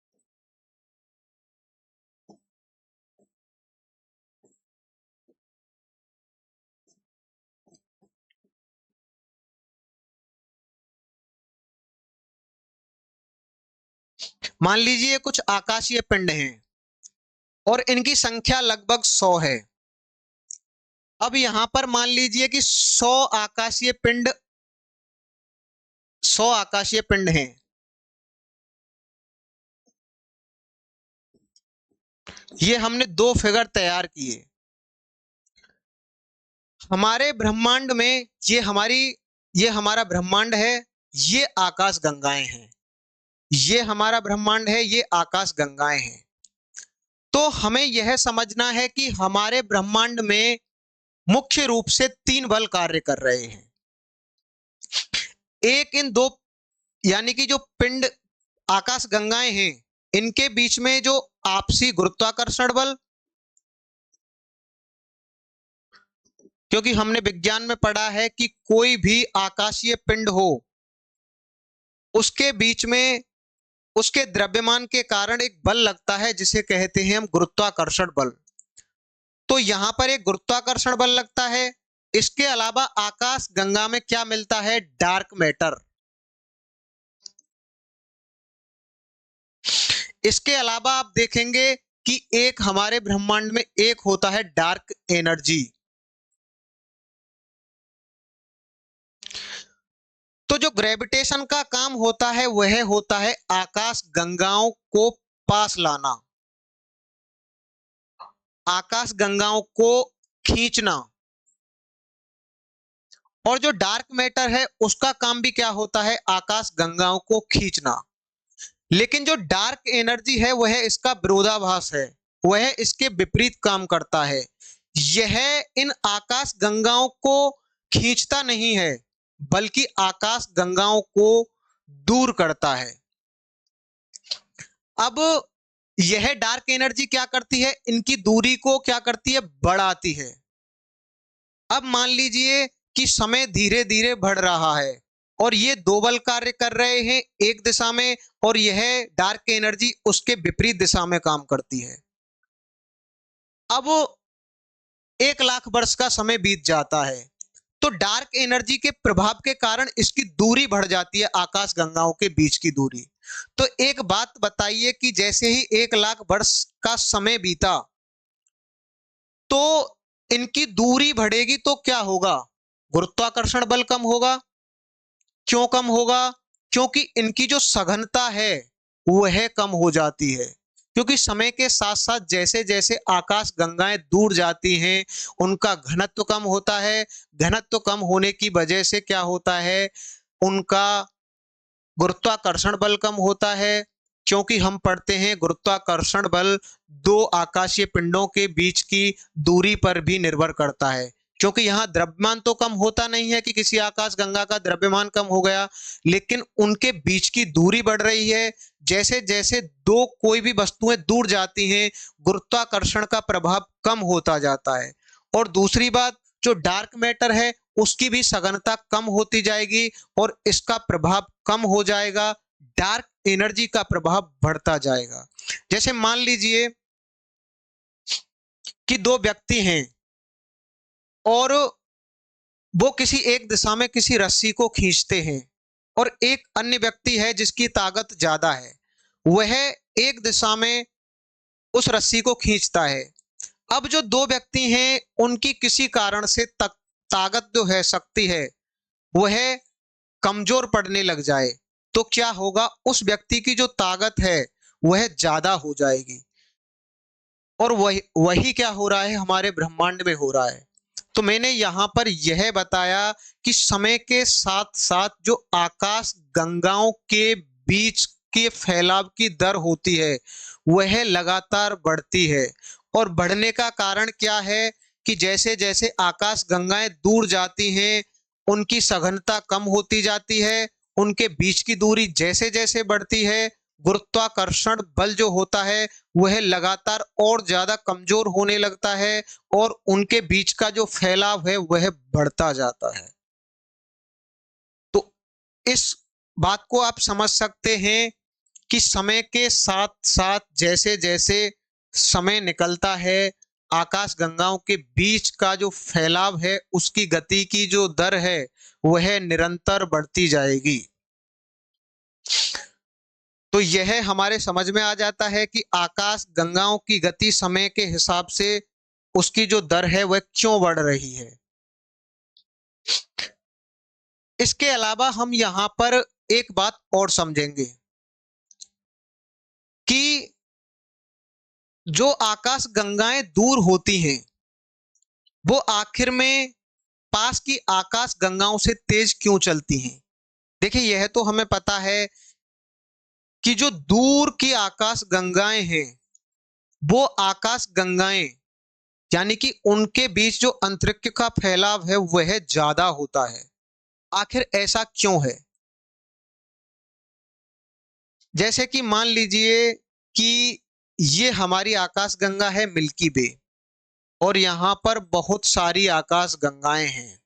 मान लीजिए कुछ आकाशीय पिंड हैं और इनकी संख्या लगभग 100 है। अब यहां पर मान लीजिए कि 100 आकाशीय पिंड हैं। ये हमने दो फिगर तैयार किए। हमारे ब्रह्मांड में ये हमारा ब्रह्मांड है, ये आकाश गंगाएं हैं। ये हमारा ब्रह्मांड है, ये आकाश गंगाएं हैं। तो हमें यह समझना है कि हमारे ब्रह्मांड में मुख्य रूप से 3 बल कार्य कर रहे हैं। एक इन दो, यानी कि जो पिंड आकाश गंगाएं हैं, इनके बीच में जो आपसी गुरुत्वाकर्षण बल, क्योंकि हमने विज्ञान में पढ़ा है कि कोई भी आकाशीय पिंड हो, उसके बीच में उसके द्रव्यमान के कारण एक बल लगता है, जिसे कहते हैं हम गुरुत्वाकर्षण बल। तो यहां पर एक गुरुत्वाकर्षण बल लगता है। इसके अलावा आकाश गंगा में क्या मिलता है, डार्क मैटर। इसके अलावा आप देखेंगे कि एक हमारे ब्रह्मांड में एक होता है डार्क एनर्जी। तो जो ग्रेविटेशन का काम होता है, वह होता है आकाश गंगाओं को पास लाना, आकाश गंगाओं को खींचना। और जो डार्क मैटर है, उसका काम भी क्या होता है, आकाश गंगाओं को खींचना। लेकिन जो डार्क एनर्जी है, वह इसका विरोधाभास है, वह इसके विपरीत काम करता है। यह इन आकाश गंगाओं को खींचता नहीं है, बल्कि आकाश गंगाओं को दूर करता है। अब यह डार्क एनर्जी क्या करती है, इनकी दूरी को क्या करती है, बढ़ाती है। अब मान लीजिए कि समय धीरे धीरे बढ़ रहा है और ये दो बल कार्य कर रहे हैं एक दिशा में, और यह डार्क एनर्जी उसके विपरीत दिशा में काम करती है। अब 1 लाख वर्ष का समय बीत जाता है, तो डार्क एनर्जी के प्रभाव के कारण इसकी दूरी बढ़ जाती है, आकाश गंगाओं के बीच की दूरी। तो एक बात बताइए कि जैसे ही 1 लाख वर्ष का समय बीता, तो इनकी दूरी बढ़ेगी, तो क्या होगा, गुरुत्वाकर्षण बल कम होगा। क्यों कम होगा, क्योंकि इनकी जो सघनता है, वह कम हो जाती है। क्योंकि समय के साथ साथ जैसे जैसे आकाश गंगाएं दूर जाती हैं, उनका घनत्व कम होता है। घनत्व कम होने की वजह से क्या होता है, उनका गुरुत्वाकर्षण बल कम होता है। क्योंकि हम पढ़ते हैं गुरुत्वाकर्षण बल दो आकाशीय पिंडों के बीच की दूरी पर भी निर्भर करता है। क्योंकि यहाँ द्रव्यमान तो कम होता नहीं है कि किसी आकाश गंगा का द्रव्यमान कम हो गया, लेकिन उनके बीच की दूरी बढ़ रही है। जैसे जैसे दो कोई भी वस्तुएं दूर जाती हैं, गुरुत्वाकर्षण का प्रभाव कम होता जाता है। और दूसरी बात, जो डार्क मैटर है उसकी भी सघनता कम होती जाएगी और इसका प्रभाव कम हो जाएगा, डार्क एनर्जी का प्रभाव बढ़ता जाएगा। जैसे मान लीजिए कि दो व्यक्ति हैं और वो किसी एक दिशा में किसी रस्सी को खींचते हैं, और एक अन्य व्यक्ति है जिसकी ताकत ज्यादा है, वह एक दिशा में उस रस्सी को खींचता है। अब जो दो व्यक्ति हैं उनकी किसी कारण से ताकत जो है, शक्ति है, वह कमजोर पड़ने लग जाए, तो क्या होगा, उस व्यक्ति की जो ताकत है वह ज्यादा हो जाएगी। और वही वही क्या हो रहा है, हमारे ब्रह्मांड में हो रहा है। तो मैंने यहां पर यह बताया कि समय के साथ साथ जो आकाश गंगाओं के बीच के फैलाव की दर होती है वह लगातार बढ़ती है। और बढ़ने का कारण क्या है कि जैसे जैसे आकाश गंगाएं दूर जाती हैं उनकी सघनता कम होती जाती है, उनके बीच की दूरी जैसे जैसे बढ़ती है, गुरुत्वाकर्षण बल जो होता है वह लगातार और ज्यादा कमजोर होने लगता है और उनके बीच का जो फैलाव है वह बढ़ता जाता है। तो इस बात को आप समझ सकते हैं कि समय के साथ साथ जैसे जैसे समय निकलता है, आकाश गंगाओं के बीच का जो फैलाव है उसकी गति की जो दर है वह निरंतर बढ़ती जाएगी। तो यह हमारे समझ में आ जाता है कि आकाश गंगाओं की गति समय के हिसाब से उसकी जो दर है वह क्यों बढ़ रही है। इसके अलावा हम यहां पर एक बात और समझेंगे कि जो आकाश गंगाएं दूर होती हैं वो आखिर में पास की आकाश गंगाओं से तेज क्यों चलती हैं। देखिए, यह तो हमें पता है कि जो दूर की आकाश गंगाएं हैं वो आकाश गंगाएं यानी कि उनके बीच जो अंतरिक्ष का फैलाव है वह ज्यादा होता है। आखिर ऐसा क्यों है। जैसे कि मान लीजिए कि ये हमारी आकाश गंगा है मिल्की वे, और यहां पर बहुत सारी आकाश गंगाएं हैं।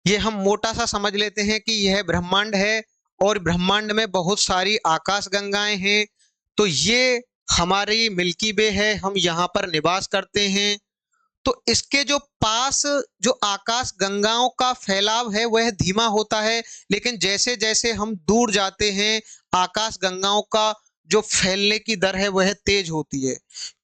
ये हम मोटा सा समझ लेते हैं कि यह ब्रह्मांड है और ब्रह्मांड में बहुत सारी आकाश गंगाएं हैं। तो ये हमारी मिल्की वे है, हम यहाँ पर निवास करते हैं। तो इसके जो पास जो आकाश गंगाओं का फैलाव है वह धीमा होता है, लेकिन जैसे जैसे हम दूर जाते हैं आकाश गंगाओं का जो फैलने की दर है वह तेज होती है,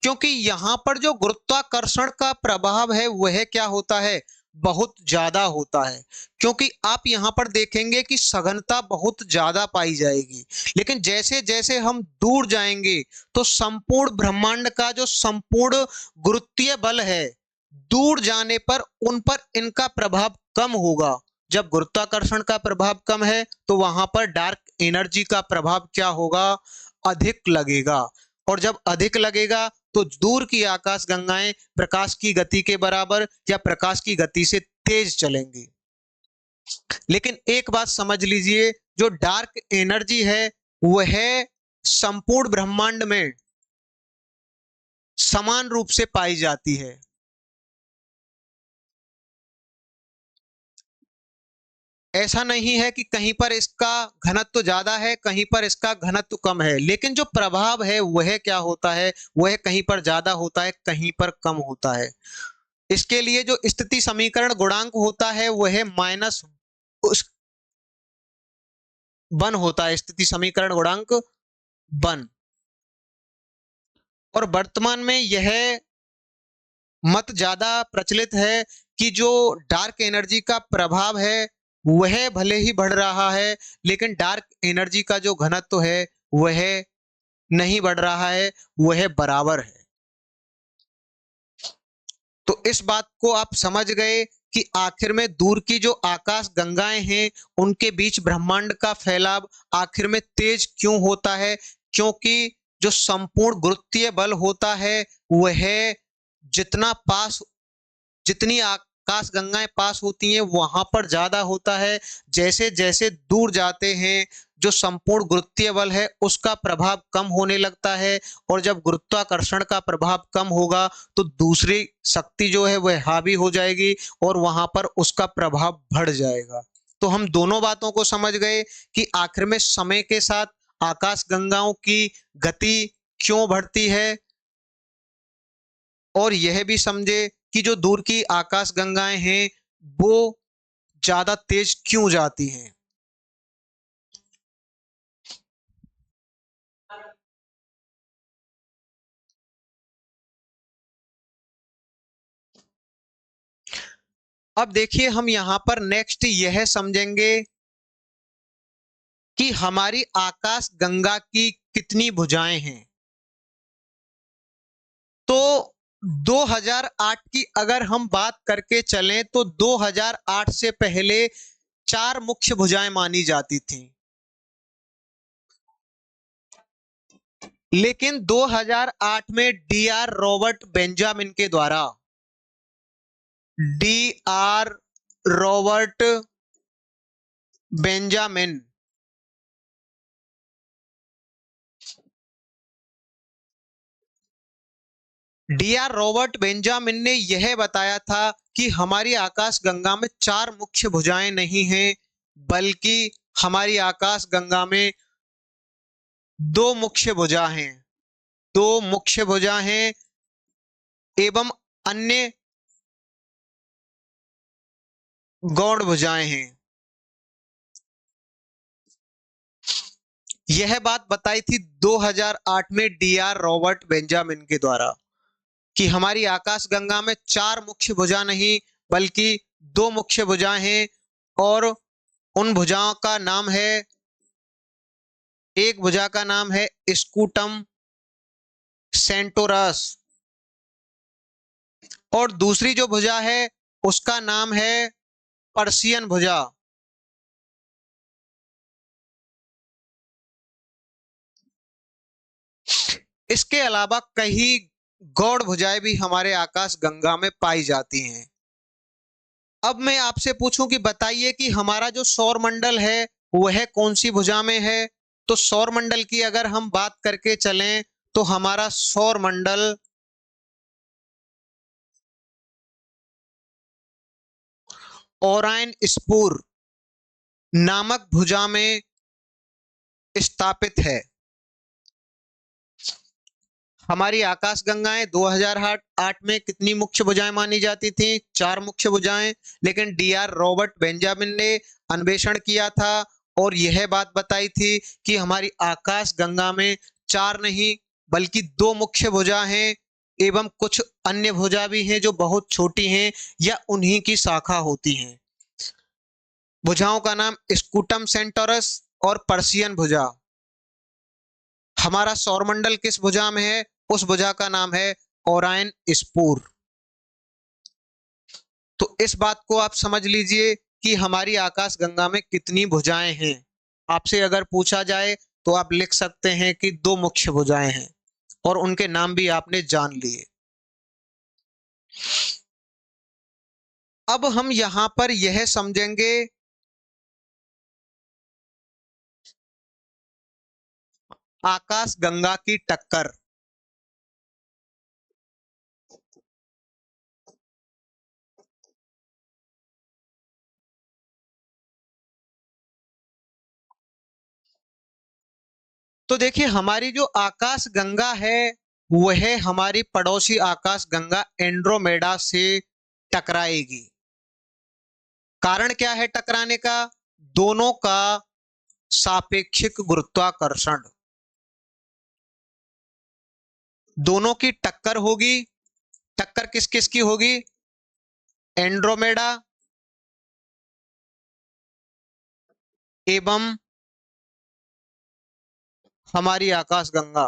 क्योंकि यहाँ पर जो गुरुत्वाकर्षण का प्रभाव है वह क्या होता है, बहुत ज्यादा होता है। क्योंकि आप यहाँ पर देखेंगे कि सघनता बहुत ज्यादा पाई जाएगी, लेकिन जैसे जैसे हम दूर जाएंगे तो संपूर्ण ब्रह्मांड का जो संपूर्ण गुरुत्वीय बल है दूर जाने पर उन पर इनका प्रभाव कम होगा। जब गुरुत्वाकर्षण का प्रभाव कम है तो वहां पर डार्क एनर्जी का प्रभाव क्या होगा, अधिक लगेगा। और जब अधिक लगेगा तो दूर की आकाश गंगाएं प्रकाश की गति के बराबर या प्रकाश की गति से तेज चलेंगी। लेकिन एक बात समझ लीजिए, जो डार्क एनर्जी है वह संपूर्ण ब्रह्मांड में समान रूप से पाई जाती है। ऐसा नहीं है कि कहीं पर इसका घनत्व ज्यादा है कहीं पर इसका घनत्व कम है, लेकिन जो प्रभाव है वह क्या होता है, वह कहीं पर ज्यादा होता है कहीं पर कम होता है। इसके लिए जो स्थिति समीकरण गुणांक होता है वह माइनस उस वन होता है, स्थिति समीकरण गुणांक वन। और वर्तमान में यह मत ज्यादा प्रचलित है कि जो डार्क एनर्जी का प्रभाव है वह भले ही बढ़ रहा है, लेकिन डार्क एनर्जी का जो घनत्व है वह नहीं बढ़ रहा है, वह बराबर है। तो इस बात को आप समझ गए कि आखिर में दूर की जो आकाश गंगाएं हैं उनके बीच ब्रह्मांड का फैलाव आखिर में तेज क्यों होता है, क्योंकि जो संपूर्ण गुरुत्वीय बल होता है वह जितना पास जितनी आकाश गंगाएं पास होती हैं वहां पर ज्यादा होता है। जैसे जैसे दूर जाते हैं जो संपूर्ण गुरुत्वीय बल है उसका प्रभाव कम होने लगता है, और जब गुरुत्वाकर्षण का प्रभाव कम होगा तो दूसरी शक्ति जो है वह हावी हो जाएगी और वहां पर उसका प्रभाव बढ़ जाएगा। तो हम दोनों बातों को समझ गए कि आखिर में समय के साथ आकाश गंगाओं की गति क्यों बढ़ती है, और यह भी समझे कि जो दूर की आकाश गंगाएं हैं वो ज्यादा तेज क्यों जाती हैं। अब देखिए हम यहां पर नेक्स्ट यह समझेंगे कि हमारी आकाश गंगा की कितनी भुजाएं हैं। तो 2008 की अगर हम बात करके चलें तो 2008 से पहले चार मुख्य भुजाएं मानी जाती थीं, लेकिन 2008 में डी आर रॉबर्ट बेंजामिन के द्वारा D R Robert Benjamin D R Robert Benjamin ने यह बताया था कि हमारी आकाश गंगा में चार मुख्य भुजाएं नहीं हैं, बल्कि हमारी आकाश गंगा में दो मुख्य भुजा हैं। दो मुख्य भुजा हैं एवं अन्य गौण भुजाएं हैं। यह बात बताई थी 2008 में डी आर रॉबर्ट बेंजामिन के द्वारा कि हमारी आकाश गंगा में चार मुख्य भुजा नहीं बल्कि दो मुख्य भुजाएं हैं, और उन भुजाओं का नाम है, एक भुजा का नाम है स्कूटम सेंटोरस, और दूसरी जो भुजा है उसका नाम है पर्सियन भुजा। इसके अलावा कई गौड़ भुजाएं भी हमारे आकाश गंगा में पाई जाती हैं। अब मैं आपसे पूछूं कि बताइए कि हमारा जो सौर मंडल है वह कौन सी भुजा में है। तो सौर मंडल की अगर हम बात करके चलें तो हमारा सौर मंडल ओरायन स्पूर नामक भुजा में स्थापित है। हमारी आकाश गंगाएं 2008 में कितनी मुख्य भुजाएं मानी जाती थी? चार मुख्य भुजाएं, लेकिन डी आर रॉबर्ट बेंजामिन ने अन्वेषण किया था और यह बात बताई थी कि हमारी आकाश गंगा में चार नहीं बल्कि दो मुख्य भुजा हैं, एवं कुछ अन्य भुजा भी हैं जो बहुत छोटी हैं या उन्हीं की शाखा होती हैं। भुजाओं का नाम स्कूटम सेंटोरस और पर्सियन भुजा। हमारा सौरमंडल किस भुजा में है? उस भुजा का नाम है ओरायन स्पूर। तो इस बात को आप समझ लीजिए कि हमारी आकाश गंगा में कितनी भुजाएं हैं। आपसे अगर पूछा जाए तो आप लिख सकते हैं कि दो मुख्य भुजाएं हैं, और उनके नाम भी आपने जान लिए। अब हम यहां पर यह समझेंगे आकाश गंगा की टक्कर। तो देखिए हमारी जो आकाश गंगा है वह हमारी पड़ोसी आकाश गंगा एंड्रोमेडा से टकराएगी। कारण क्या है टकराने का? दोनों का सापेक्षिक गुरुत्वाकर्षण। दोनों की टक्कर होगी। टक्कर किस किस की होगी? एंड्रोमेडा एवं हमारी आकाश गंगा।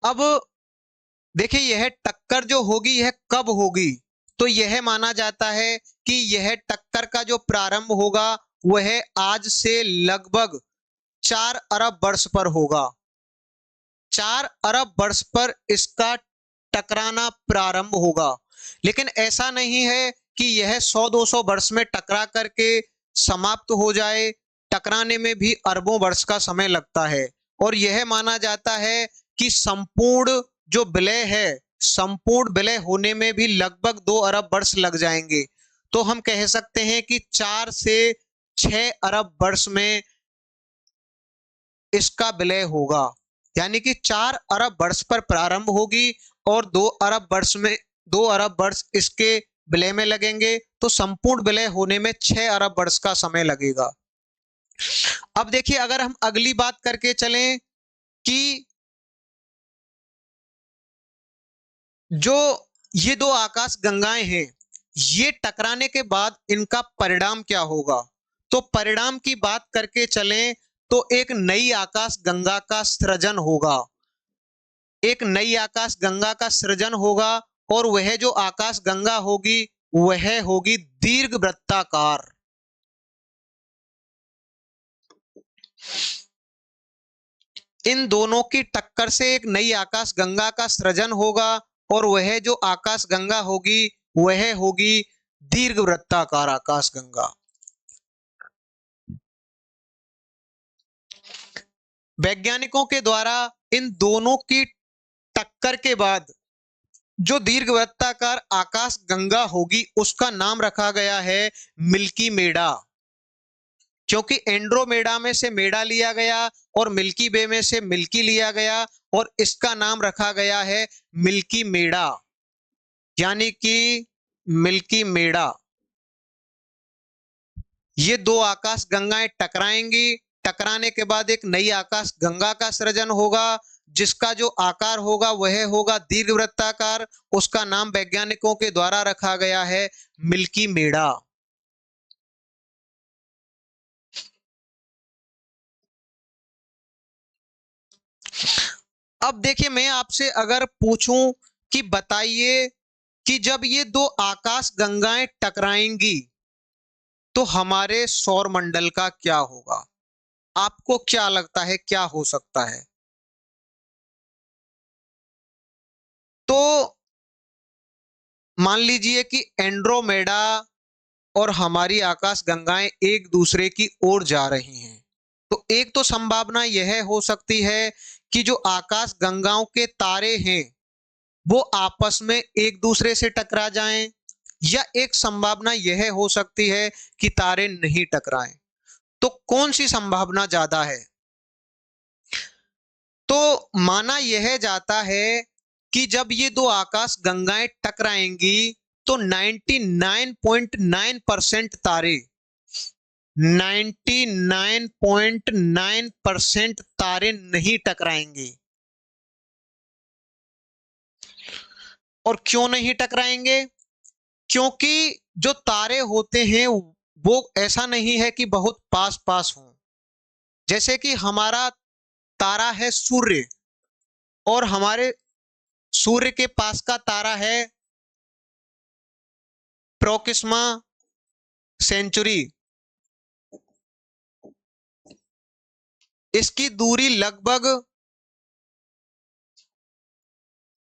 अब देखिए यह टक्कर जो होगी यह कब होगी, तो यह माना जाता है कि यह टक्कर का जो प्रारंभ होगा वह आज से लगभग 4 अरब वर्ष पर होगा। 4 अरब वर्ष पर इसका टकराना प्रारंभ होगा। लेकिन ऐसा नहीं है कि यह 100-200 वर्ष में टकरा करके समाप्त हो जाए। टकराने में भी अरबों वर्ष का समय लगता है और यह माना जाता है कि संपूर्ण जो विलय है, संपूर्ण विलय होने में भी लगभग 2 अरब वर्ष लग जाएंगे। तो हम कह सकते हैं कि 4 से 6 अरब वर्ष में इसका विलय होगा। यानी कि 4 अरब वर्ष पर प्रारंभ होगी और 2 अरब वर्ष में 2 अरब वर्ष इसके विलय में लगेंगे, तो संपूर्ण विलय होने में 6 अरब वर्ष का समय लगेगा। अब देखिए अगर हम अगली बात करके चलें कि जो ये दो आकाश गंगाएं हैं, ये टकराने के बाद इनका परिणाम क्या होगा, तो परिणाम की बात करके चलें तो एक नई आकाश गंगा का सृजन होगा। एक नई आकाश गंगा का सृजन होगा और वह जो आकाश गंगा होगी वह होगी दीर्घवृत्ताकार। इन दोनों की टक्कर से एक नई आकाश गंगा का सृजन होगा और वह जो आकाश गंगा होगी वह होगी दीर्घवृत्ताकार आकाश गंगा। वैज्ञानिकों के द्वारा इन दोनों की टक्कर के बाद जो दीर्घवृत्ताकार आकाश गंगा होगी उसका नाम रखा गया है मिल्की मेडा, क्योंकि एंड्रोमेडा में से मेडा लिया गया और मिल्की वे में से मिल्की लिया गया और इसका नाम रखा गया है मिल्की मेडा, यानी कि मिल्की मेडा। ये दो आकाश गंगाएं टकराएंगी, टकराने के बाद एक नई आकाश गंगा का सृजन होगा जिसका जो आकार होगा वह होगा दीर्घवृत्ताकार। उसका नाम वैज्ञानिकों के द्वारा रखा गया है मिल्की मेडा। अब देखिए मैं आपसे अगर पूछूं कि बताइए कि जब ये दो आकाश गंगाएं टकराएंगी तो हमारे सौर मंडल का क्या होगा, आपको क्या लगता है क्या हो सकता है? तो मान लीजिए कि एंड्रोमेडा और हमारी आकाश गंगाएं एक दूसरे की ओर जा रही हैं, तो एक तो संभावना यह हो सकती है कि जो आकाश गंगाओं के तारे हैं वो आपस में एक दूसरे से टकरा जाएं, या एक संभावना यह हो सकती है कि तारे नहीं टकराएं। तो कौन सी संभावना ज्यादा है? तो माना यह जाता है कि जब ये दो आकाश गंगाएं टकराएंगी तो 99.9% तारे 99.9% तारे नहीं टकराएंगे। और क्यों नहीं टकराएंगे? क्योंकि जो तारे होते हैं वो ऐसा नहीं है कि बहुत पास पास हों। जैसे कि हमारा तारा है सूर्य और हमारे सूर्य के पास का तारा है प्रोक्सिमा सेंचुरी। इसकी दूरी लगभग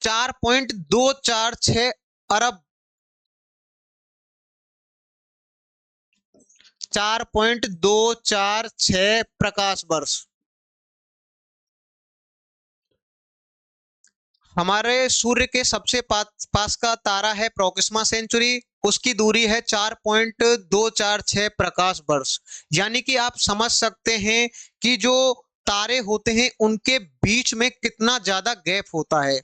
4.246 अरब 4.246 प्रकाश वर्ष। हमारे सूर्य के सबसे पास का तारा है प्रोक्सिमा सेंचुरी, उसकी दूरी है 4.246 प्रकाश वर्ष। यानी कि आप समझ सकते हैं कि जो तारे होते हैं उनके बीच में कितना ज्यादा गैप होता है।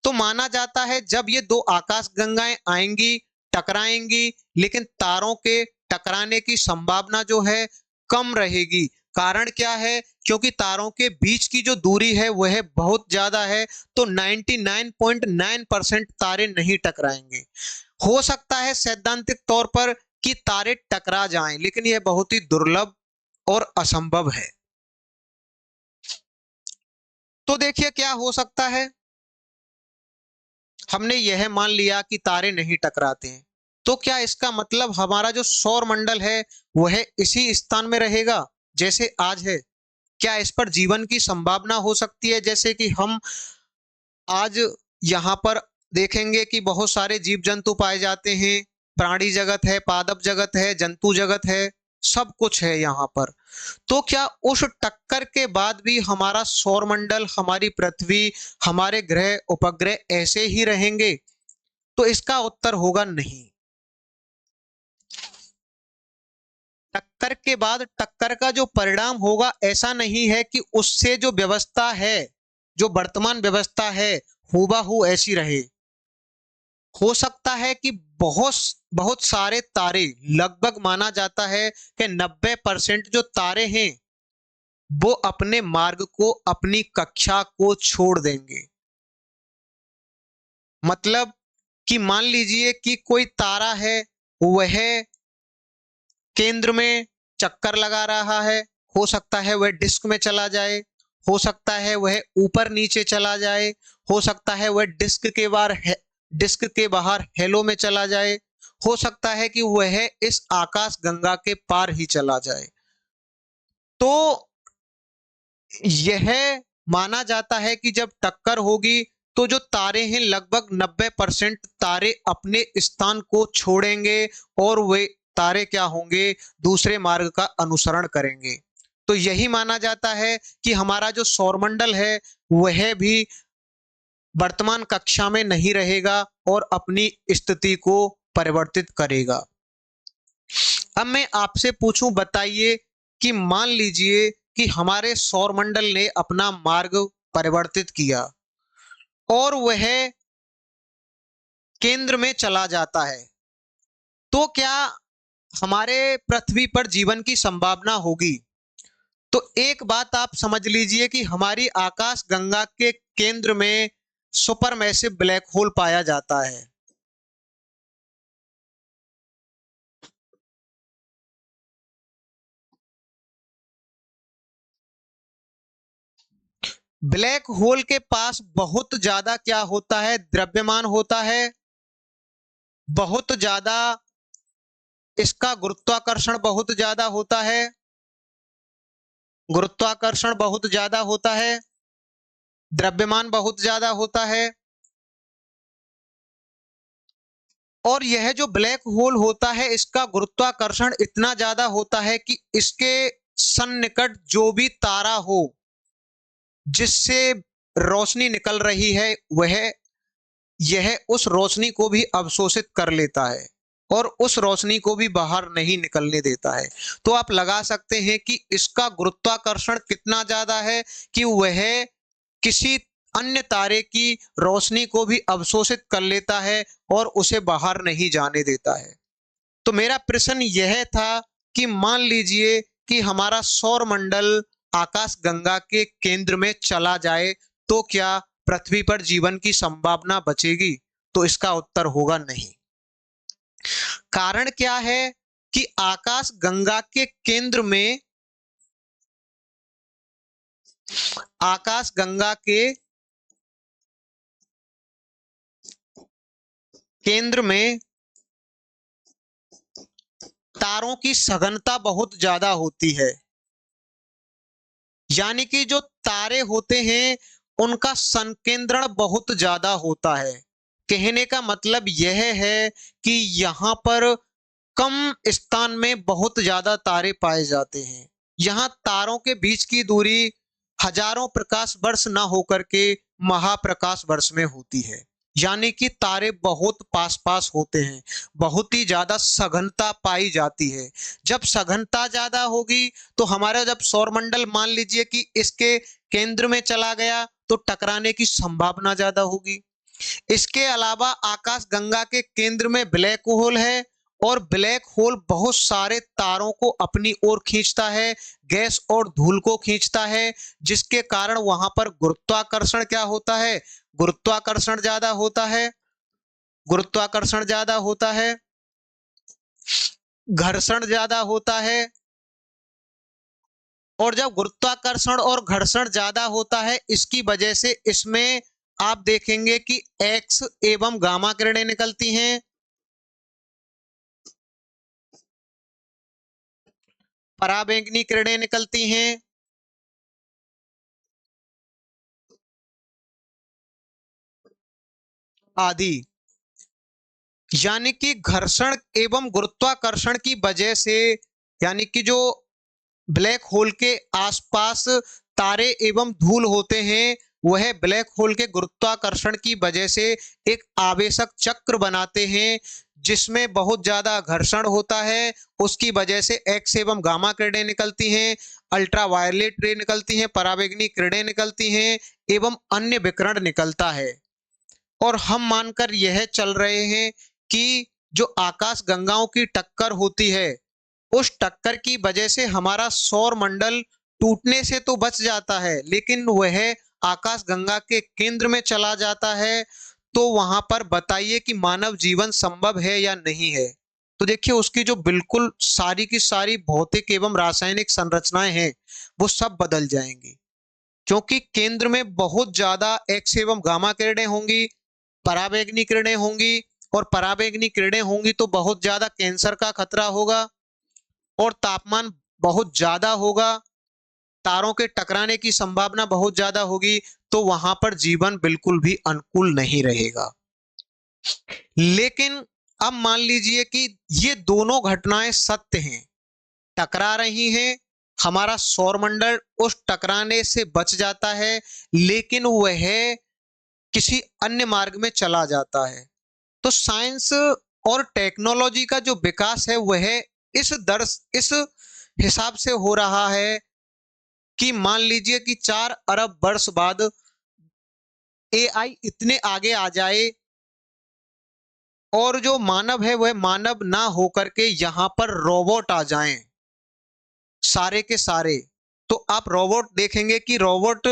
तो माना जाता है जब ये दो आकाश गंगाएं आएंगी टकराएंगी, लेकिन तारों के टकराने की संभावना जो है कम रहेगी। कारण क्या है? क्योंकि तारों के बीच की जो दूरी है वह बहुत ज्यादा है, तो 99.9% तारे नहीं टकराएंगे। हो सकता है सैद्धांतिक तौर पर कि तारे टकरा जाएं, लेकिन यह बहुत ही दुर्लभ और असंभव है। तो देखिए क्या हो सकता है। हमने यह मान लिया कि तारे नहीं टकराते हैं, तो क्या इसका मतलब हमारा जो सौर मंडल है वह इसी स्थान में रहेगा जैसे आज है? क्या इस पर जीवन की संभावना हो सकती है? जैसे कि हम आज यहाँ पर देखेंगे कि बहुत सारे जीव जंतु पाए जाते हैं, प्राणी जगत है, पादप जगत है, जंतु जगत है, सब कुछ है यहाँ पर। तो क्या उस टक्कर के बाद भी हमारा सौरमंडल, हमारी पृथ्वी, हमारे ग्रह उपग्रह ऐसे ही रहेंगे? तो इसका उत्तर होगा नहीं। टक्कर के बाद टक्कर का जो परिणाम होगा, ऐसा नहीं है कि उससे जो व्यवस्था है, जो वर्तमान व्यवस्था है, हूबहू ऐसी रहे। हो सकता है कि बहुत बहुत सारे तारे, लगभग माना जाता है कि 90% जो तारे हैं वो अपने मार्ग को, अपनी कक्षा को छोड़ देंगे। मतलब कि मान लीजिए कि कोई तारा है, वह केंद्र में चक्कर लगा रहा है, हो सकता है वह डिस्क में चला जाए, हो सकता है वह ऊपर नीचे चला जाए, हो सकता है वह डिस्क के बाहर हेलो में चला जाए, हो सकता है कि वह इस आकाश गंगा के पार ही चला जाए। तो यह माना जाता है कि जब टक्कर होगी तो जो तारे हैं, लगभग 90% तारे अपने स्थान को छोड़ेंगे और वे तारे क्या होंगे, दूसरे मार्ग का अनुसरण करेंगे। तो यही माना जाता है कि हमारा जो सौरमंडल है वह भी वर्तमान कक्षा में नहीं रहेगा और अपनी स्थिति को परिवर्तित करेगा। अब मैं आपसे पूछूं, बताइए कि मान लीजिए कि हमारे सौरमंडल ने अपना मार्ग परिवर्तित किया और वह केंद्र में चला जाता है, तो क्या हमारे पृथ्वी पर जीवन की संभावना होगी? तो एक बात आप समझ लीजिए कि हमारी आकाश गंगा के केंद्र में सुपरमैसिव ब्लैक होल पाया जाता है। ब्लैक होल के पास बहुत ज्यादा क्या होता है, द्रव्यमान होता है, बहुत ज्यादा इसका गुरुत्वाकर्षण बहुत ज्यादा होता है, गुरुत्वाकर्षण बहुत ज्यादा होता है, द्रव्यमान बहुत ज्यादा होता है। और यह जो ब्लैक होल होता है, इसका गुरुत्वाकर्षण इतना ज्यादा होता है कि इसके सन्निकट जो भी तारा हो जिससे रोशनी निकल रही है, वह यह उस रोशनी को भी अवशोषित कर लेता है और उस रोशनी को भी बाहर नहीं निकलने देता है। तो आप लगा सकते हैं कि इसका गुरुत्वाकर्षण कितना ज्यादा है कि वह किसी अन्य तारे की रोशनी को भी अवशोषित कर लेता है और उसे बाहर नहीं जाने देता है। तो मेरा प्रश्न यह था कि मान लीजिए कि हमारा सौर मंडल आकाश गंगा के केंद्र में चला जाए, तो क्या पृथ्वी पर जीवन की संभावना बचेगी? तो इसका उत्तर होगा नहीं। कारण क्या है कि आकाश गंगा के केंद्र में, आकाश गंगा के केंद्र में तारों की सघनता बहुत ज्यादा होती है। यानी कि जो तारे होते हैं उनका संकेंद्रण बहुत ज्यादा होता है। कहने का मतलब यह है कि यहाँ पर कम स्थान में बहुत ज्यादा तारे पाए जाते हैं। यहाँ तारों के बीच की दूरी हजारों प्रकाश वर्ष न होकर के महाप्रकाश वर्ष में होती है। यानी कि तारे बहुत पास पास होते हैं, बहुत ही ज्यादा सघनता पाई जाती है। जब सघनता ज्यादा होगी तो हमारा जब सौरमंडल मान लीजिए कि इसके केंद्र में चला गया तो टकराने की संभावना ज्यादा होगी। इसके अलावा आकाश गंगा के केंद्र में ब्लैक होल है और ब्लैक होल बहुत सारे तारों को अपनी ओर खींचता है, गैस और धूल को खींचता है, जिसके कारण वहां पर गुरुत्वाकर्षण क्या होता है, गुरुत्वाकर्षण ज्यादा होता है, गुरुत्वाकर्षण ज्यादा होता है, घर्षण ज्यादा होता है। और जब गुरुत्वाकर्षण और घर्षण ज्यादा होता है, इसकी वजह से इसमें आप देखेंगे कि एक्स एवं गामा किरणें निकलती हैं, पराबैंगनी किरणें निकलती हैं, आदि। यानी कि घर्षण एवं गुरुत्वाकर्षण की वजह से, यानी कि जो ब्लैक होल के आसपास तारे एवं धूल होते हैं, वह ब्लैक होल के गुरुत्वाकर्षण की वजह से एक आवेशक चक्र बनाते हैं, जिसमें बहुत ज्यादा घर्षण होता है। उसकी वजह से एक्स एवं गामा किरणें निकलती हैं, अल्ट्रावायलेट रे निकलती हैं, पराबैंगनी किरणें निकलती हैं एवं अन्य विकिरण निकलता है। और हम मानकर यह चल रहे हैं कि जो आकाश गंगाओं की टक्कर होती है, उस टक्कर की वजह से हमारा सौर मंडल टूटने से तो बच जाता है, लेकिन वह आकाश गंगा के केंद्र में चला जाता है। तो वहां पर बताइए कि मानव जीवन संभव है या नहीं है। तो देखिए, उसकी जो बिल्कुल सारी की सारी भौतिक एवं रासायनिक संरचनाएं हैं, वो सब बदल जाएंगी, क्योंकि केंद्र में बहुत ज्यादा एक्स एवं गामा किरणें होंगी, पराबैंगनी किरणें होंगी, और पराबैंगनी किरणें होंगी तो बहुत ज्यादा कैंसर का खतरा होगा, और तापमान बहुत ज्यादा होगा, तारों के टकराने की संभावना बहुत ज्यादा होगी। तो वहां पर जीवन बिल्कुल भी अनुकूल नहीं रहेगा। लेकिन अब मान लीजिए कि ये दोनों घटनाएं सत्य हैं, टकरा रही हैं, हमारा सौरमंडल उस टकराने से बच जाता है, लेकिन वह किसी अन्य मार्ग में चला जाता है। तो साइंस और टेक्नोलॉजी का जो विकास है, वह इस हिसाब से हो रहा है कि मान लीजिए कि 4 अरब वर्ष बाद एआई इतने आगे आ जाए, और जो मानव है वह मानव ना होकर के यहां पर रोबोट आ जाएं, सारे के सारे। तो आप रोबोट देखेंगे कि रोबोट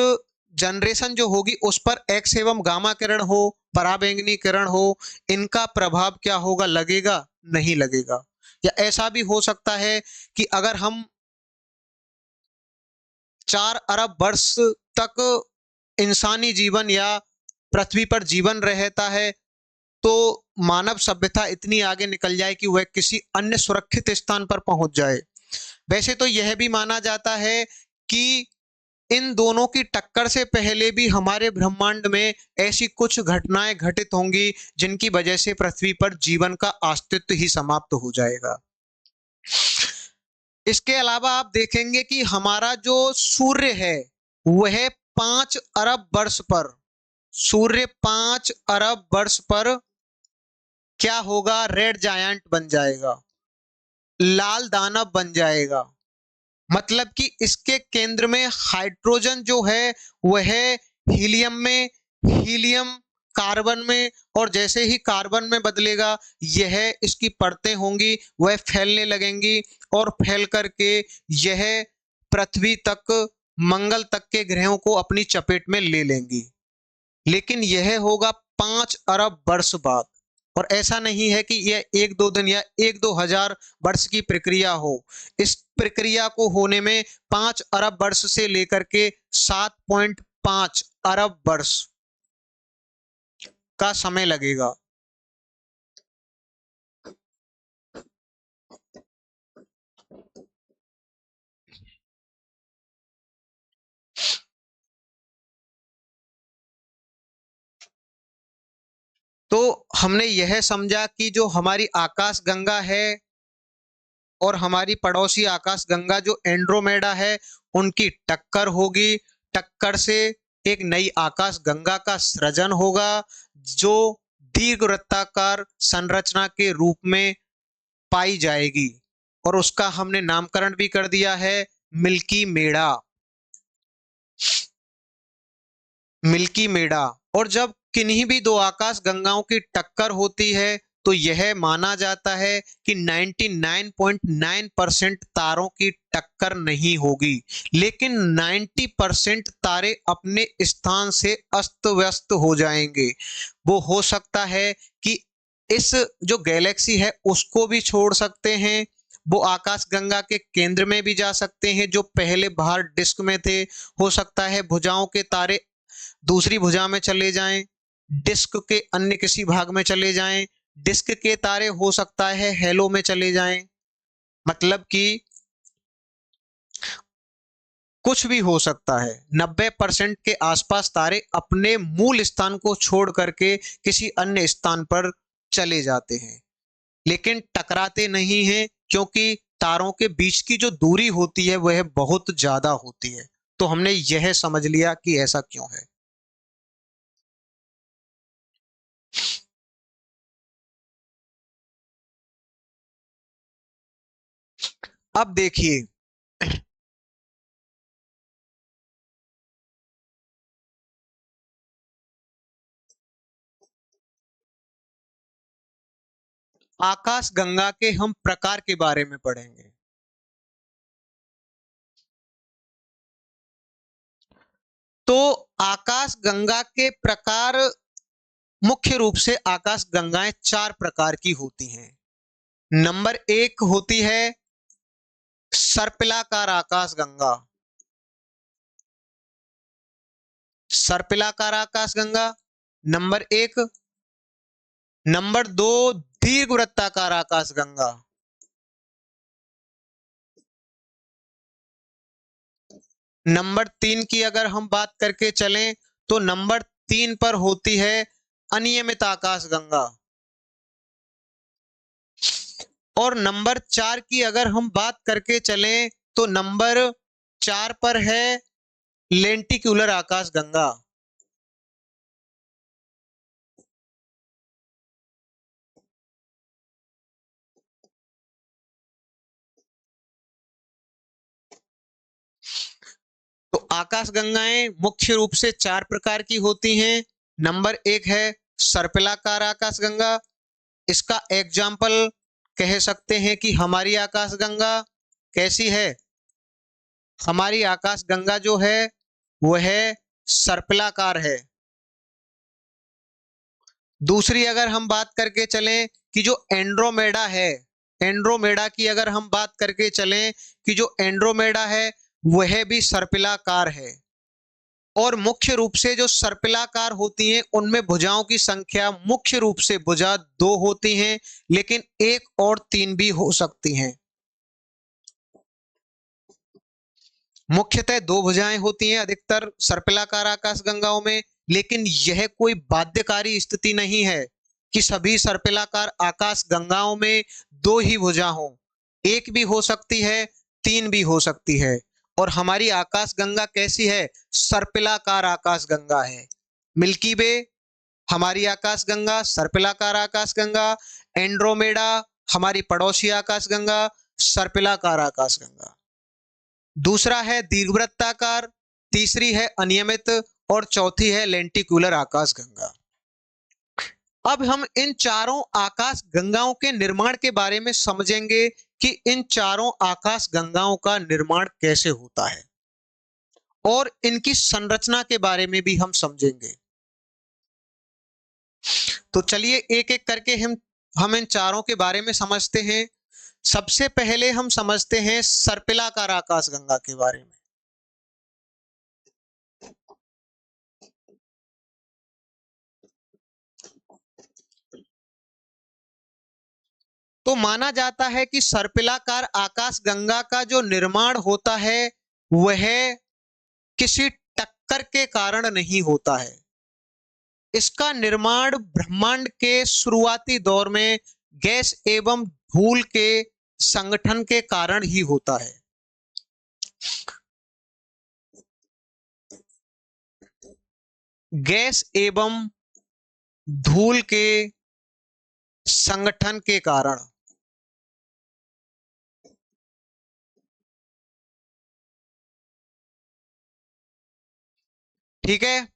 जनरेशन जो होगी, उस पर एक्स एवं गामा किरण हो, पराबैंगनी किरण हो, इनका प्रभाव क्या होगा, लगेगा? नहीं लगेगा। या ऐसा भी हो सकता है कि अगर हम 4 अरब वर्ष तक इंसानी जीवन या पृथ्वी पर जीवन रहता है, तो मानव सभ्यता इतनी आगे निकल जाए कि वह किसी अन्य सुरक्षित स्थान पर पहुंच जाए। वैसे तो यह भी माना जाता है कि इन दोनों की टक्कर से पहले भी हमारे ब्रह्मांड में ऐसी कुछ घटनाएं घटित होंगी, जिनकी वजह से पृथ्वी पर जीवन का अस्तित्व ही समाप्त हो जाएगा। इसके अलावा आप देखेंगे कि हमारा जो सूर्य है, वह 5 अरब वर्ष पर, सूर्य 5 अरब वर्ष पर क्या होगा, रेड जायंट बन जाएगा, लाल दानव बन जाएगा। मतलब कि इसके केंद्र में हाइड्रोजन जो है वह हीलियम में, हीलियम कार्बन में, और जैसे ही कार्बन में बदलेगा, यह इसकी परतें होंगी वह फैलने लगेंगी, और फैल करके यह पृथ्वी तक, मंगल तक के ग्रहों को अपनी चपेट में ले लेंगी। लेकिन यह होगा 5 अरब वर्ष बाद, और ऐसा नहीं है कि यह 1-2 दिन या 1-2 हजार वर्ष की प्रक्रिया हो। इस प्रक्रिया को होने में 5 अरब वर्ष से लेकर के 7.5 अरब वर्ष का समय लगेगा। तो हमने यह समझा कि जो हमारी आकाश गंगा है और हमारी पड़ोसी आकाश गंगा जो एंड्रोमेडा है, उनकी टक्कर होगी। टक्कर से एक नई आकाश गंगा का सृजन होगा, जो दीर्घवृत्ताकार संरचना के रूप में पाई जाएगी, और उसका हमने नामकरण भी कर दिया है मिल्की मेडा, मिल्की मेडा। और जब किन्हीं भी दो आकाश गंगाओं की टक्कर होती है, तो यह माना जाता है कि 99.9% तारों की टक्कर नहीं होगी, लेकिन 90% तारे अपने स्थान से अस्त व्यस्त हो जाएंगे। वो हो सकता है कि इस जो गैलेक्सी है उसको भी छोड़ सकते हैं, वो आकाश गंगा के केंद्र में भी जा सकते हैं जो पहले बाहर डिस्क में थे। हो सकता है भुजाओं के तारे दूसरी भुजा में चले जाएं, डिस्क के अन्य किसी भाग में चले जाएं, डिस्क के तारे हो सकता है हेलो में चले जाएं। मतलब कि कुछ भी हो सकता है। 90% के आसपास तारे अपने मूल स्थान को छोड़ करके किसी अन्य स्थान पर चले जाते हैं, लेकिन टकराते नहीं हैं, क्योंकि तारों के बीच की जो दूरी होती है वह बहुत ज्यादा होती है। तो हमने यह समझ लिया कि ऐसा क्यों है। अब देखिए, आकाश गंगा के हम प्रकार के बारे में पढ़ेंगे। तो आकाश गंगा के प्रकार, मुख्य रूप से आकाश गंगाएं 4 प्रकार की होती हैं। नंबर 1 होती है सर्पिलाकार आकाश गंगा। सर्पिलाकार आकाश गंगा नंबर 1। नंबर 2 दीर्घवृत्ताकार आकाश गंगा। नंबर 3 की अगर हम बात करके चलें तो नंबर 3 पर होती है अनियमित आकाश गंगा। और नंबर 4 की अगर हम बात करके चलें तो नंबर 4 पर है लेंटिक्यूलर आकाश गंगा। तो आकाश गंगाएं मुख्य रूप से 4 प्रकार की होती हैं। नंबर 1 है सर्पिलाकार आकाश गंगा। इसका एग्जाम्पल कह सकते हैं कि हमारी आकाश गंगा कैसी है। हमारी आकाश गंगा जो है वह सर्पिलाकार है। दूसरी अगर हम बात करके चलें कि जो एंड्रोमेडा है, एंड्रोमेडा की अगर हम बात करके चलें कि जो एंड्रोमेडा है वह भी सर्पिलाकार है। और मुख्य रूप से जो सर्पिलाकार होती हैं उनमें भुजाओं की संख्या मुख्य रूप से भुजा 2 होती हैं, लेकिन 1 और 3 भी हो सकती हैं। मुख्यतः 2 भुजाएं होती हैं अधिकतर सर्पिलाकार आकाश गंगाओं में, लेकिन यह कोई बाध्यकारी स्थिति नहीं है कि सभी सर्पिलाकार आकाश गंगाओं में 2 ही भुजा हो। 1 भी हो सकती है, 3 भी हो सकती है। और हमारी आकाश गंगा कैसी है? सर्पिलाकार आकाश गंगा है। मिल्की वे हमारी आकाश गंगा सर्पिलाकार आकाश गंगा। एंड्रोमेडा हमारी पड़ोसी आकाश गंगा सर्पिलाकार आकाश गंगा। दूसरा है दीर्घवृत्ताकार, तीसरी है अनियमित और चौथी है लेंटिक्यूलर आकाश गंगा। अब हम इन चारों आकाश गंगाओं के निर्माण के बारे में समझेंगे कि इन चारों आकाश गंगाओं का निर्माण कैसे होता है और इनकी संरचना के बारे में भी हम समझेंगे। तो चलिए एक एक करके हम इन चारों के बारे में समझते हैं। सबसे पहले हम समझते हैं सर्पिलाकार आकाश गंगा के बारे में। तो माना जाता है कि सर्पिलाकार आकाश गंगा का जो निर्माण होता है वह किसी टक्कर के कारण नहीं होता है। इसका निर्माण ब्रह्मांड के शुरुआती दौर में गैस एवं धूल के संगठन के कारण ही होता है। गैस एवं धूल के संगठन के कारण। ठीक है।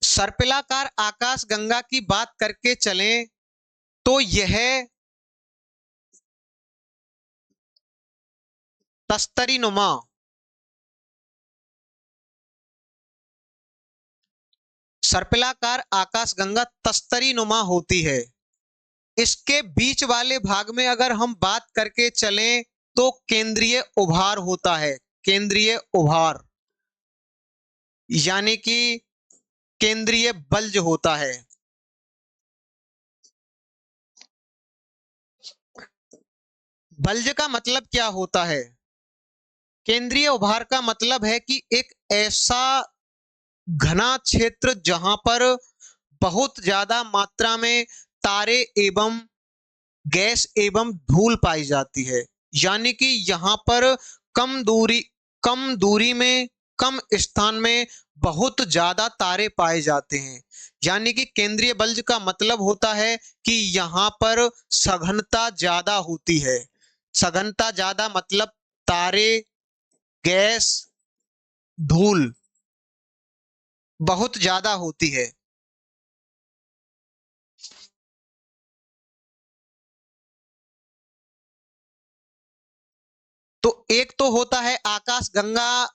सर्पिलाकार आकाश गंगा की बात करके चलें तो यह तस्तरी नुमा, सर्पिलाकार आकाश गंगा तस्तरी नुमा होती है। इसके बीच वाले भाग में अगर हम बात करके चलें तो केंद्रीय उभार होता है। केंद्रीय उभार यानी कि केंद्रीय बल्ज होता है। बल्ज का मतलब क्या होता है? केंद्रीय उभार का मतलब है कि एक ऐसा घना क्षेत्र जहां पर बहुत ज्यादा मात्रा में तारे एवं गैस एवं धूल पाई जाती है। यानी कि यहाँ पर कम दूरी में, कम स्थान में बहुत ज्यादा तारे पाए जाते हैं। यानी कि केंद्रीय बल्ज का मतलब होता है कि यहाँ पर सघनता ज्यादा होती है। सघनता ज्यादा मतलब तारे, गैस, धूल बहुत ज्यादा होती है। तो एक तो होता है आकाश गंगा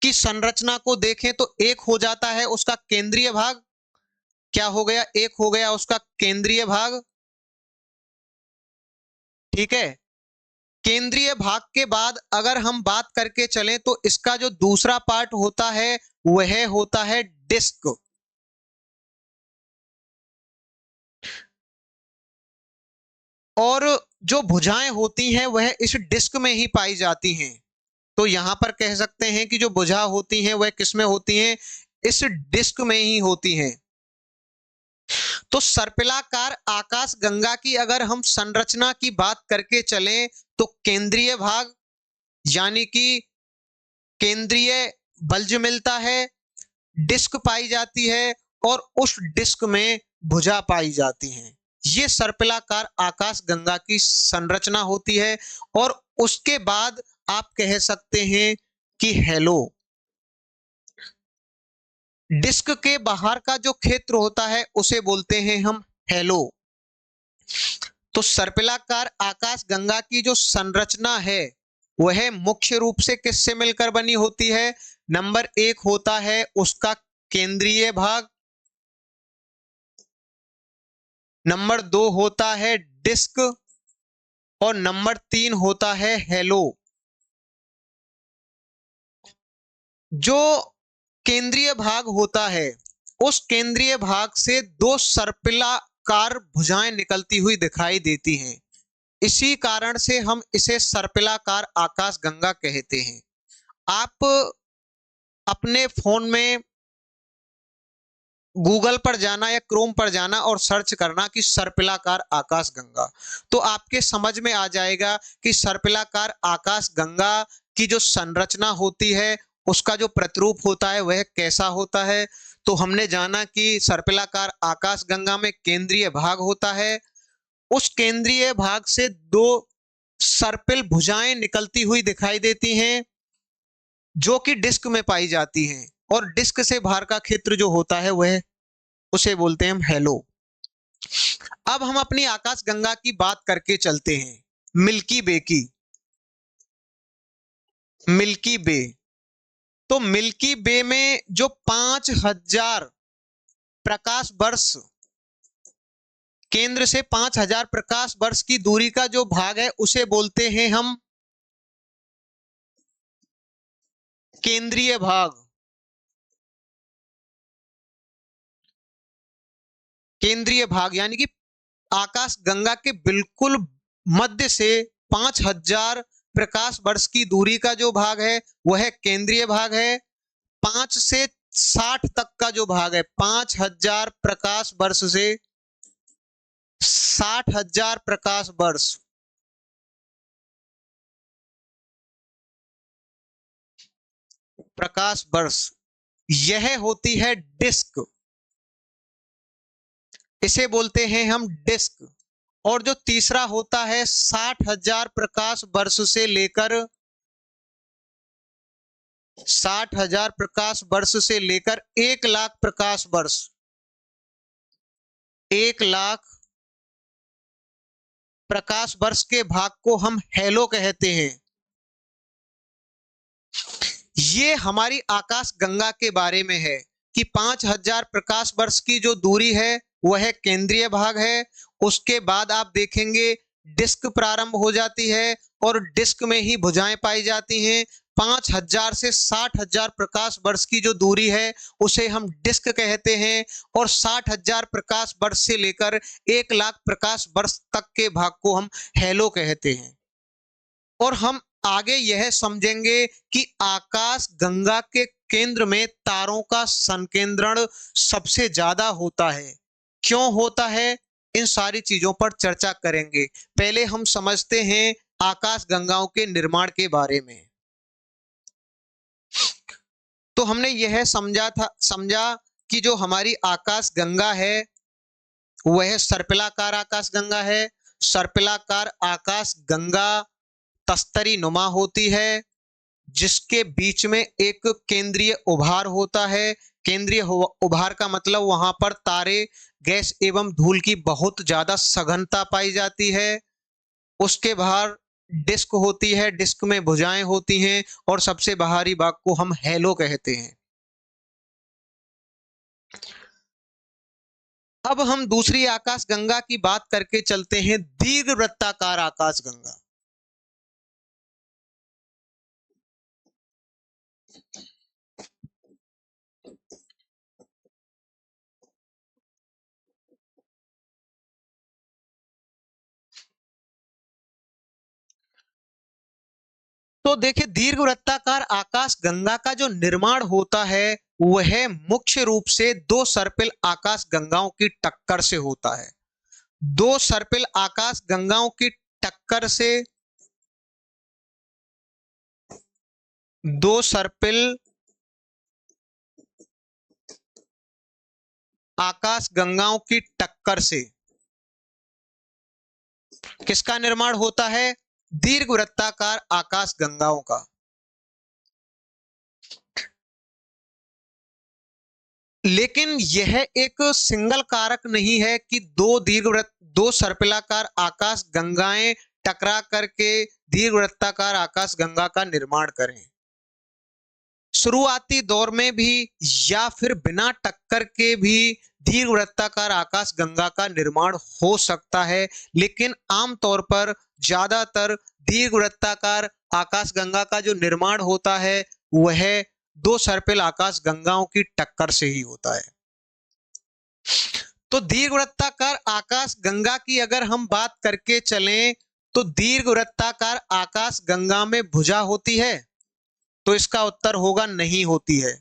की संरचना को देखें तो एक हो जाता है उसका केंद्रीय भाग। क्या हो गया? एक हो गया उसका केंद्रीय भाग। ठीक है। केंद्रीय भाग के बाद अगर हम बात करके चलें तो इसका जो दूसरा पार्ट होता है वह होता है डिस्क। और जो भुजाएं होती हैं वह इस डिस्क में ही पाई जाती हैं। तो यहां पर कह सकते हैं कि जो भुजा होती हैं वह किस में होती हैं? इस डिस्क में ही होती हैं। तो सर्पिलाकार आकाश गंगा की अगर हम संरचना की बात करके चलें तो केंद्रीय भाग यानी कि केंद्रीय बल्ज मिलता है, डिस्क पाई जाती है और उस डिस्क में भुजा पाई जाती है। ये सर्पिलाकार आकाश गंगा की संरचना होती है। और उसके बाद आप कह सकते हैं कि हेलो। डिस्क के बाहर का जो क्षेत्र होता है उसे बोलते हैं हम हेलो। तो सर्पिलाकार आकाश गंगा की जो संरचना है वह मुख्य रूप से किससे मिलकर बनी होती है? नंबर एक होता है उसका केंद्रीय भाग, नंबर दो होता है डिस्क और नंबर तीन होता है हेलो। जो केंद्रीय भाग होता है उस केंद्रीय भाग से दो सर्पिलाकार भुजाएं निकलती हुई दिखाई देती हैं। इसी कारण से हम इसे सर्पिलाकार आकाश गंगा कहते हैं। आप अपने फोन में गूगल पर जाना या क्रोम पर जाना और सर्च करना कि सर्पिलाकार आकाश गंगा, तो आपके समझ में आ जाएगा कि सर्पिलाकार आकाश गंगा की जो संरचना होती है उसका जो प्रतिरूप होता है वह कैसा होता है। तो हमने जाना कि सर्पिलाकार आकाश गंगा में केंद्रीय भाग होता है। उस केंद्रीय भाग से दो सर्पिल भुजाएं निकलती हुई दिखाई देती हैं जो कि डिस्क में पाई जाती हैं। और डिस्क से बाहर का क्षेत्र जो होता है वह उसे बोलते हैं हम हेलो। अब हम अपनी आकाश गंगा की बात करके चलते हैं मिल्की वे की। मिल्की वे, तो मिल्की वे में जो 5000 प्रकाश वर्ष, केंद्र से 5000 प्रकाश वर्ष की दूरी का जो भाग है उसे बोलते हैं हम केंद्रीय भाग। केंद्रीय भाग यानी कि आकाश गंगा के बिल्कुल मध्य से 5000 प्रकाश वर्ष की दूरी का जो भाग है वह केंद्रीय भाग है। 5 से 60 तक का जो भाग है, 5000 प्रकाश वर्ष से 60,000 प्रकाश वर्ष, प्रकाश वर्ष यह होती है डिस्क। इसे बोलते हैं हम डिस्क। और जो तीसरा होता है 60,000 प्रकाश वर्ष से लेकर 60,000 प्रकाश वर्ष से लेकर 1,00,000 प्रकाश वर्ष, 1,00,000 प्रकाश वर्ष के भाग को हम हेलो कहते हैं। ये हमारी आकाश गंगा के बारे में है कि 5000 प्रकाश वर्ष की जो दूरी है वह केंद्रीय भाग है। उसके बाद आप देखेंगे डिस्क प्रारंभ हो जाती है और डिस्क में ही भुजाएं पाई जाती हैं। 5,000 से 60,000 प्रकाश वर्ष की जो दूरी है उसे हम डिस्क कहते हैं, और 60,000 प्रकाश वर्ष से लेकर 1,00,000 प्रकाश वर्ष तक के भाग को हम हेलो कहते हैं। और हम आगे यह समझेंगे कि आकाश गंगा के केंद्र में तारों का संकेंद्रण सबसे ज्यादा होता है। क्यों होता है, इन सारी चीजों पर चर्चा करेंगे। पहले हम समझते हैं आकाश गंगाओं के निर्माण के बारे में। तो हमने यह समझा कि जो हमारी आकाश गंगा है वह सर्पिलाकार आकाश गंगा है। सर्पिलाकार आकाश गंगा तस्तरी नुमा होती है, जिसके बीच में एक केंद्रीय उभार होता है। केंद्रीय उभार का मतलब वहां पर तारे, गैस एवं धूल की बहुत ज्यादा सघनता पाई जाती है। उसके बाहर डिस्क होती है, डिस्क में भुजाएं होती हैं, और सबसे बाहरी भाग को हम हेलो कहते हैं। अब हम दूसरी आकाश गंगा की बात करके चलते हैं, दीर्घवृत्ताकार आकाश गंगा। तो देखिए, दीर्घवृत्ताकार आकाश गंगा का जो निर्माण होता है वह मुख्य रूप से दो सर्पिल आकाश गंगाओं की टक्कर से होता है। दो सर्पिल आकाश गंगाओं की टक्कर से, दो सर्पिल आकाश गंगाओं की टक्कर से किसका निर्माण होता है, दीर्घवृत्ताकार आकाश गंगाओं का। लेकिन यह एक सिंगल कारक नहीं है कि दो सर्पिलाकार आकाश गंगाएं टकरा करके दीर्घवृत्ताकार आकाश गंगा का निर्माण करें। शुरुआती दौर में भी या फिर बिना टक्कर के भी दीर्घवृत्ताकार आकाश गंगा का निर्माण हो सकता है, लेकिन आमतौर पर ज्यादातर दीर्घवृत्ताकार आकाश गंगा का जो निर्माण होता है वह दो सर्पिल आकाश गंगाओं की टक्कर से ही होता है। तो दीर्घवृत्ताकार आकाश गंगा की अगर हम बात करके चलें तो दीर्घवृत्ताकार आकाश गंगा में भुजा होती है, तो इसका उत्तर होगा नहीं होती है।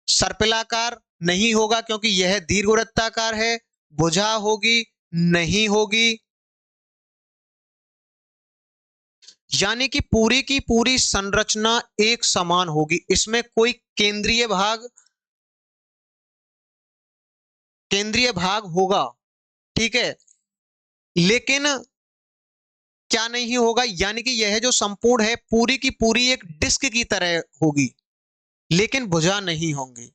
सर्पिलाकार नहीं होगा क्योंकि यह दीर्घवृत्ताकार है। भुजा होगी, नहीं होगी। यानी कि पूरी की पूरी संरचना एक समान होगी, इसमें कोई केंद्रीय भाग होगा, ठीक है, लेकिन क्या नहीं होगा, यानी कि यह जो संपूर्ण है पूरी की पूरी एक डिस्क की तरह होगी, लेकिन भुजा नहीं होंगी।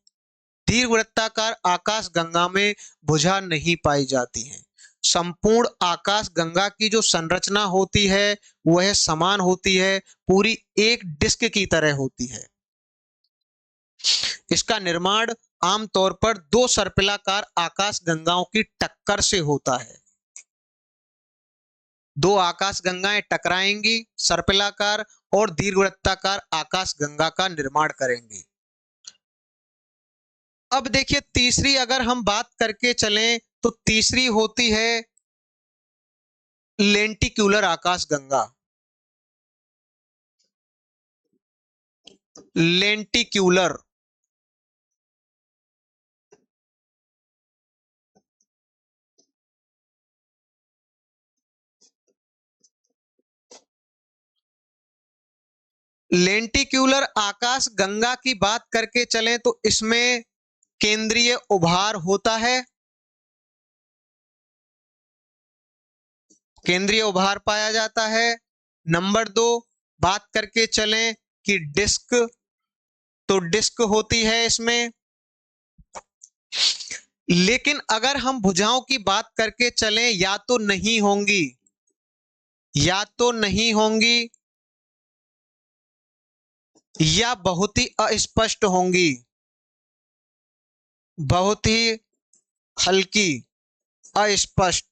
दीर्घवृत्ताकार आकाश गंगा में भुजा नहीं पाई जाती है। संपूर्ण आकाश गंगा की जो संरचना होती है वह समान होती है, पूरी एक डिस्क की तरह होती है। इसका निर्माण आमतौर पर दो सर्पिलाकार आकाश गंगाओं की टक्कर से होता है। दो आकाश गंगाएं टकराएंगी, सर्पिलाकार और दीर्घवृत्ताकार आकाश गंगा का निर्माण करेंगी। अब देखिए, तीसरी अगर हम बात करके चलें तो तीसरी होती है लेंटिक्यूलर आकाश गंगा। लेंटिक्यूलर, लेंटिक्यूलर आकाश गंगा की बात करके चलें तो इसमें केंद्रीय उभार होता है, केंद्रीय उभार पाया जाता है। नंबर दो, बात करके चलें कि डिस्क, तो डिस्क होती है इसमें। लेकिन अगर हम भुजाओं की बात करके चलें, या तो नहीं होंगी, या तो नहीं होंगी या बहुत ही अस्पष्ट होंगी, बहुत ही हल्की, अस्पष्ट।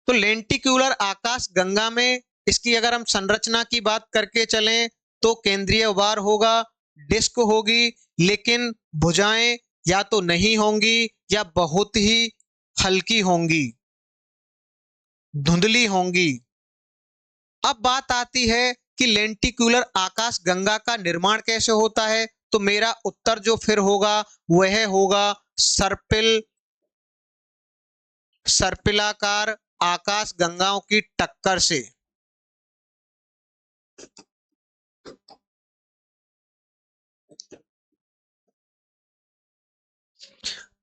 तो लेंटिक्यूलर आकाश गंगा में इसकी अगर हम संरचना की बात करके चलें तो केंद्रीय उभार होगा, डिस्क होगी, लेकिन भुजाएं या तो नहीं होंगी या बहुत ही हल्की होंगी, धुंधली होंगी। अब बात आती है कि लेंटिक्यूलर आकाश गंगा का निर्माण कैसे होता है, तो मेरा उत्तर जो फिर होगा वह होगा सर्पिलाकार आकाश गंगाओं की टक्कर से।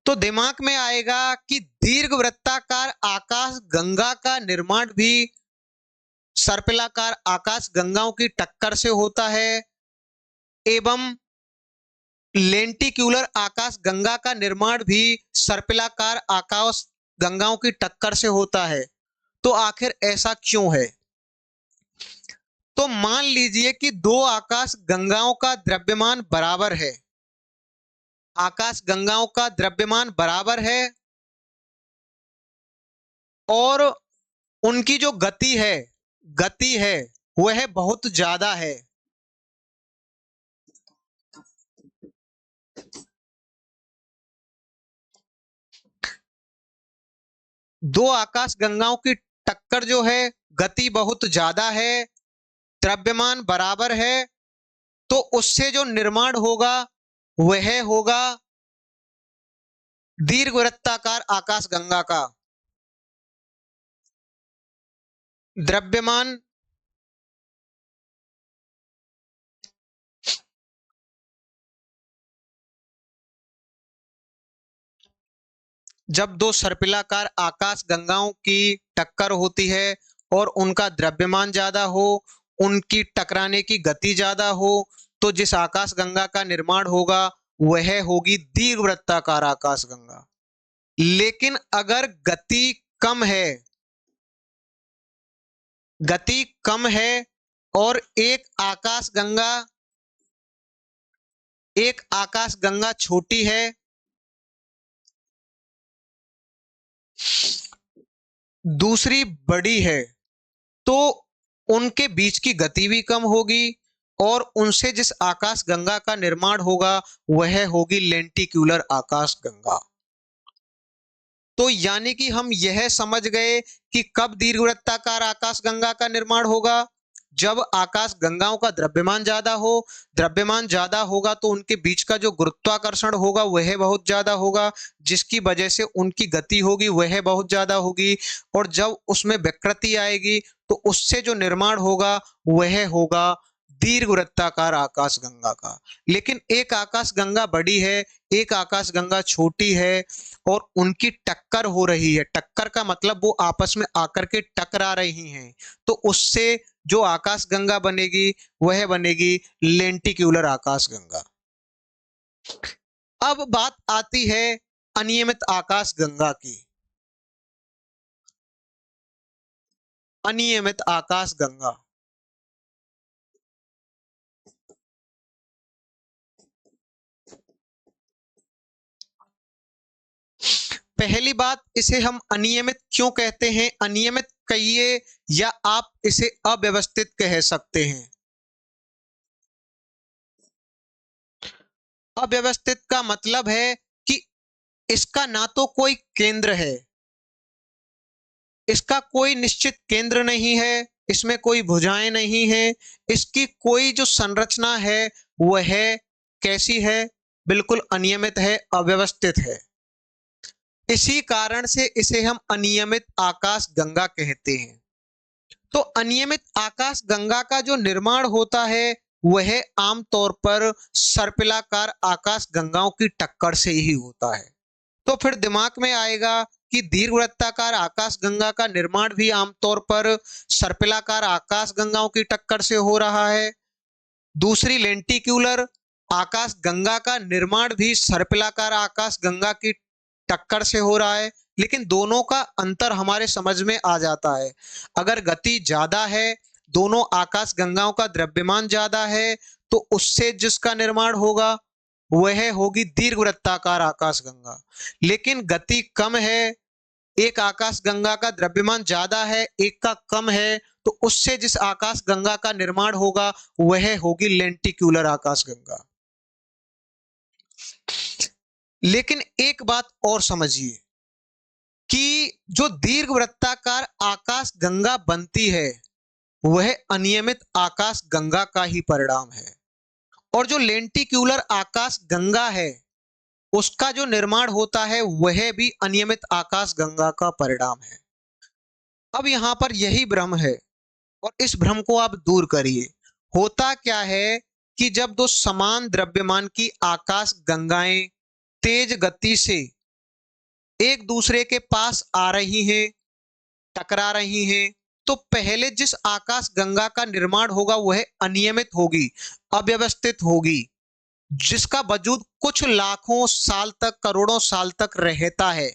तो दिमाग में आएगा कि दीर्घवृत्ताकार आकाश गंगा का निर्माण भी सर्पिलाकार आकाश गंगाओं की टक्कर से होता है एवं लेंटिक्यूलर आकाश गंगा का निर्माण भी सर्पिलाकार आकाश गंगाओं की टक्कर से होता है। तो आखिर ऐसा क्यों है? तो मान लीजिए कि दो आकाश गंगाओं का द्रव्यमान बराबर है, आकाश गंगाओं का द्रव्यमान बराबर है और उनकी जो गति है वह बहुत ज्यादा है। दो आकाश गंगाओं की टक्कर जो है, गति बहुत ज्यादा है, द्रव्यमान बराबर है, तो उससे जो निर्माण होगा वह होगा दीर्घवृत्ताकार आकाश गंगा का। द्रव्यमान जब दो सर्पिलाकार आकाश गंगाओं की टक्कर होती है और उनका द्रव्यमान ज्यादा हो, उनकी टकराने की गति ज्यादा हो, तो जिस आकाश गंगा का निर्माण होगा वह होगी दीर्घवृत्ताकार आकाश गंगा। लेकिन अगर गति कम है और एक आकाश गंगा छोटी है, दूसरी बड़ी है, तो उनके बीच की गति भी कम होगी और उनसे जिस आकाश गंगा का निर्माण होगा वह होगी लेंटिक्यूलर आकाश गंगा। तो यानी कि हम यह समझ गए कि कब दीर्घवृत्ताकार आकाश गंगा का निर्माण होगा, जब आकाश गंगाओं का द्रव्यमान ज्यादा हो। द्रव्यमान ज्यादा होगा तो उनके बीच का जो गुरुत्वाकर्षण होगा वह बहुत ज्यादा होगा, जिसकी वजह से उनकी गति होगी वह बहुत ज्यादा होगी और जब उसमें विकृति आएगी तो उससे जो निर्माण होगा वह होगा दीर्घवृत्ताकार आकाश गंगा का। लेकिन एक आकाश गंगा बड़ी है, एक आकाश गंगा छोटी है और उनकी टक्कर हो रही है। टक्कर का मतलब वो आपस में आकर के टकरा रही हैं, तो उससे जो आकाश गंगा बनेगी वह बनेगी लेंटिक्यूलर आकाश गंगा। अब बात आती है अनियमित आकाश गंगा की। अनियमित आकाश गंगा, पहली बात, इसे हम अनियमित क्यों कहते हैं? अनियमित कहिए या आप इसे अव्यवस्थित कह सकते हैं। अव्यवस्थित का मतलब है कि इसका ना तो कोई केंद्र है, इसका कोई निश्चित केंद्र नहीं है, इसमें कोई भुजाएं नहीं है, इसकी कोई जो संरचना है वह कैसी है? बिल्कुल अनियमित है, अव्यवस्थित है। इसी कारण से इसे हम अनियमित आकाश गंगा कहते हैं। तो अनियमित आकाश गंगा का जो निर्माण होता है वह आमतौर पर सर्पिलाकार आकाश गंगाओं की टक्कर से ही होता है। तो फिर दिमाग में आएगा कि दीर्घवृत्ताकार आकाश गंगा का निर्माण भी आमतौर पर सर्पिलाकार आकाश गंगाओं की टक्कर से हो रहा है। दूसरी लेंटिक्यूलर आकाश गंगा का निर्माण भी सर्पिलाकार आकाश गंगा की टक्कर से हो रहा है। लेकिन दोनों का अंतर हमारे समझ में आ जाता है। अगर गति ज्यादा है, दोनों आकाश गंगाओं का द्रव्यमान ज्यादा है, तो उससे जिसका निर्माण होगा वह होगी दीर्घवृत्ताकार आकाश गंगा। लेकिन गति कम है एक आकाश गंगा का द्रव्यमान ज्यादा है, एक का कम है, तो उससे जिस आकाश गंगा का निर्माण होगा वह होगी लेंटिक्यूलर आकाश गंगा। लेकिन एक बात और समझिए कि जो दीर्घवृत्ताकार आकाश गंगा बनती है वह अनियमित आकाश गंगा का ही परिणाम है, और जो लेंटिक्यूलर आकाश गंगा है उसका जो निर्माण होता है वह भी अनियमित आकाश गंगा का परिणाम है। अब यहां पर यही भ्रम है और इस भ्रम को आप दूर करिए। होता क्या है कि जब दो समान द्रव्यमान की आकाश गंगाएं तेज गति से एक दूसरे के पास आ रही हैं, टकरा रही हैं, तो पहले जिस आकाश गंगा का निर्माण होगा वह अनियमित होगी, अव्यवस्थित होगी, जिसका वजूद कुछ लाखों साल तक, करोड़ों साल तक रहता है,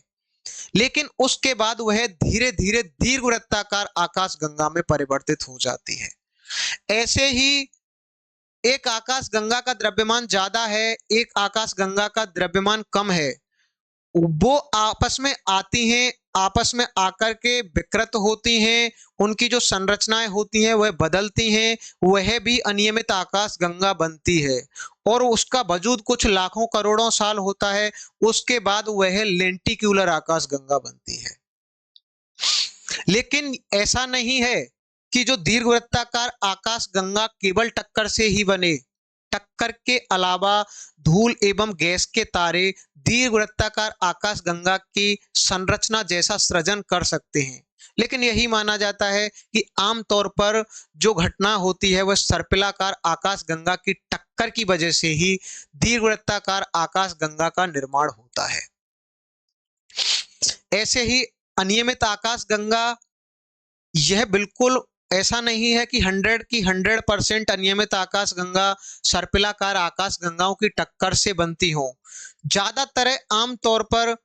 लेकिन उसके बाद वह धीरे धीरे दीर्घवृत्ताकार आकाश गंगा में परिवर्तित हो जाती है। ऐसे ही एक आकाश गंगा का द्रव्यमान ज्यादा है, एक आकाश गंगा का द्रव्यमान कम है, वो आपस में आती हैं, आपस में आकर के विकृत होती हैं, उनकी जो संरचनाएं होती हैं वह बदलती हैं, वह भी अनियमित आकाश गंगा बनती है और उसका वजूद कुछ लाखों करोड़ों साल होता है, उसके बाद वह लेंटिक्यूलर आकाश गंगा बनती है। लेकिन ऐसा नहीं है कि जो दीर्घवृत्ताकार आकाश गंगा केवल टक्कर से ही बने। टक्कर के अलावा धूल एवं गैस के तारे दीर्घवृत्ताकार आकाश गंगा की संरचना जैसा सृजन कर सकते हैं, लेकिन यही माना जाता है कि आमतौर पर जो घटना होती है वह सर्पिलाकार आकाश गंगा की टक्कर की वजह से ही दीर्घवृत्ताकार आकाश गंगा का निर्माण होता है। ऐसे ही अनियमित आकाश गंगा, यह बिल्कुल ऐसा नहीं है कि 100% अनियमित आकाश गंगा सर्पिलाकार आकाश गंगाओं की टक्कर से बनती हो। ज्यादातर आमतौर पर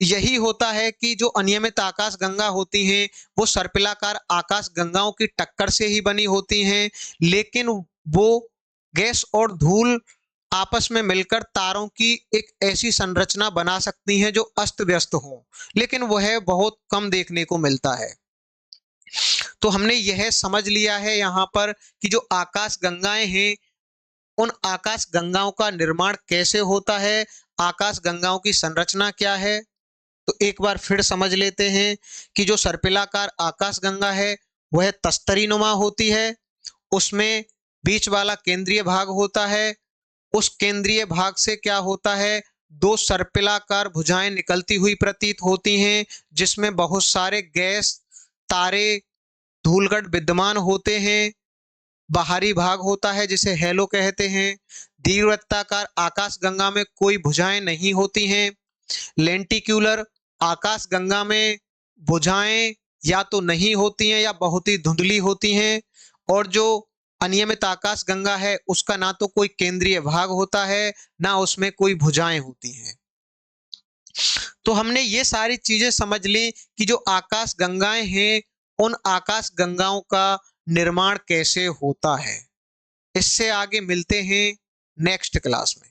यही होता है कि जो अनियमित आकाश गंगा होती हैं वो सर्पिलाकार आकाश गंगाओं की टक्कर से ही बनी होती हैं, लेकिन वो गैस और धूल आपस में मिलकर तारों की एक ऐसी संरचना बना सकती हैं जो अस्त व्यस्त हो, लेकिन वह बहुत कम देखने को मिलता है। तो हमने यह समझ लिया है यहाँ पर कि जो आकाश गंगाएं हैं उन आकाश गंगाओं का निर्माण कैसे होता है, आकाश गंगाओं की संरचना क्या है। तो एक बार फिर समझ लेते हैं कि जो सर्पिलाकार आकाश गंगा है वह तस्तरी नुमा होती है, उसमें बीच वाला केंद्रीय भाग होता है, उस केंद्रीय भाग से क्या होता है, दो सर्पिलाकार भुजाएं निकलती हुई प्रतीत होती हैं जिसमें बहुत सारे गैस, तारे, धूलकण विद्यमान होते हैं। बाहरी भाग होता है जिसे हेलो कहते हैं। दीर्घवृत्ताकार आकाश गंगा में कोई भुजाएं नहीं होती हैं। लेंटिक्यूलर आकाश गंगा में भुजाएं या तो नहीं होती हैं या बहुत ही धुंधली होती हैं, और जो अनियमित आकाश गंगा है उसका ना तो कोई केंद्रीय भाग होता है ना उसमें कोई भुजाएं होती हैं। तो हमने ये सारी चीजें समझ ली कि जो आकाश गंगाएं हैं उन आकाश गंगाओं का निर्माण कैसे होता है। इससे आगे मिलते हैं नेक्स्ट क्लास में।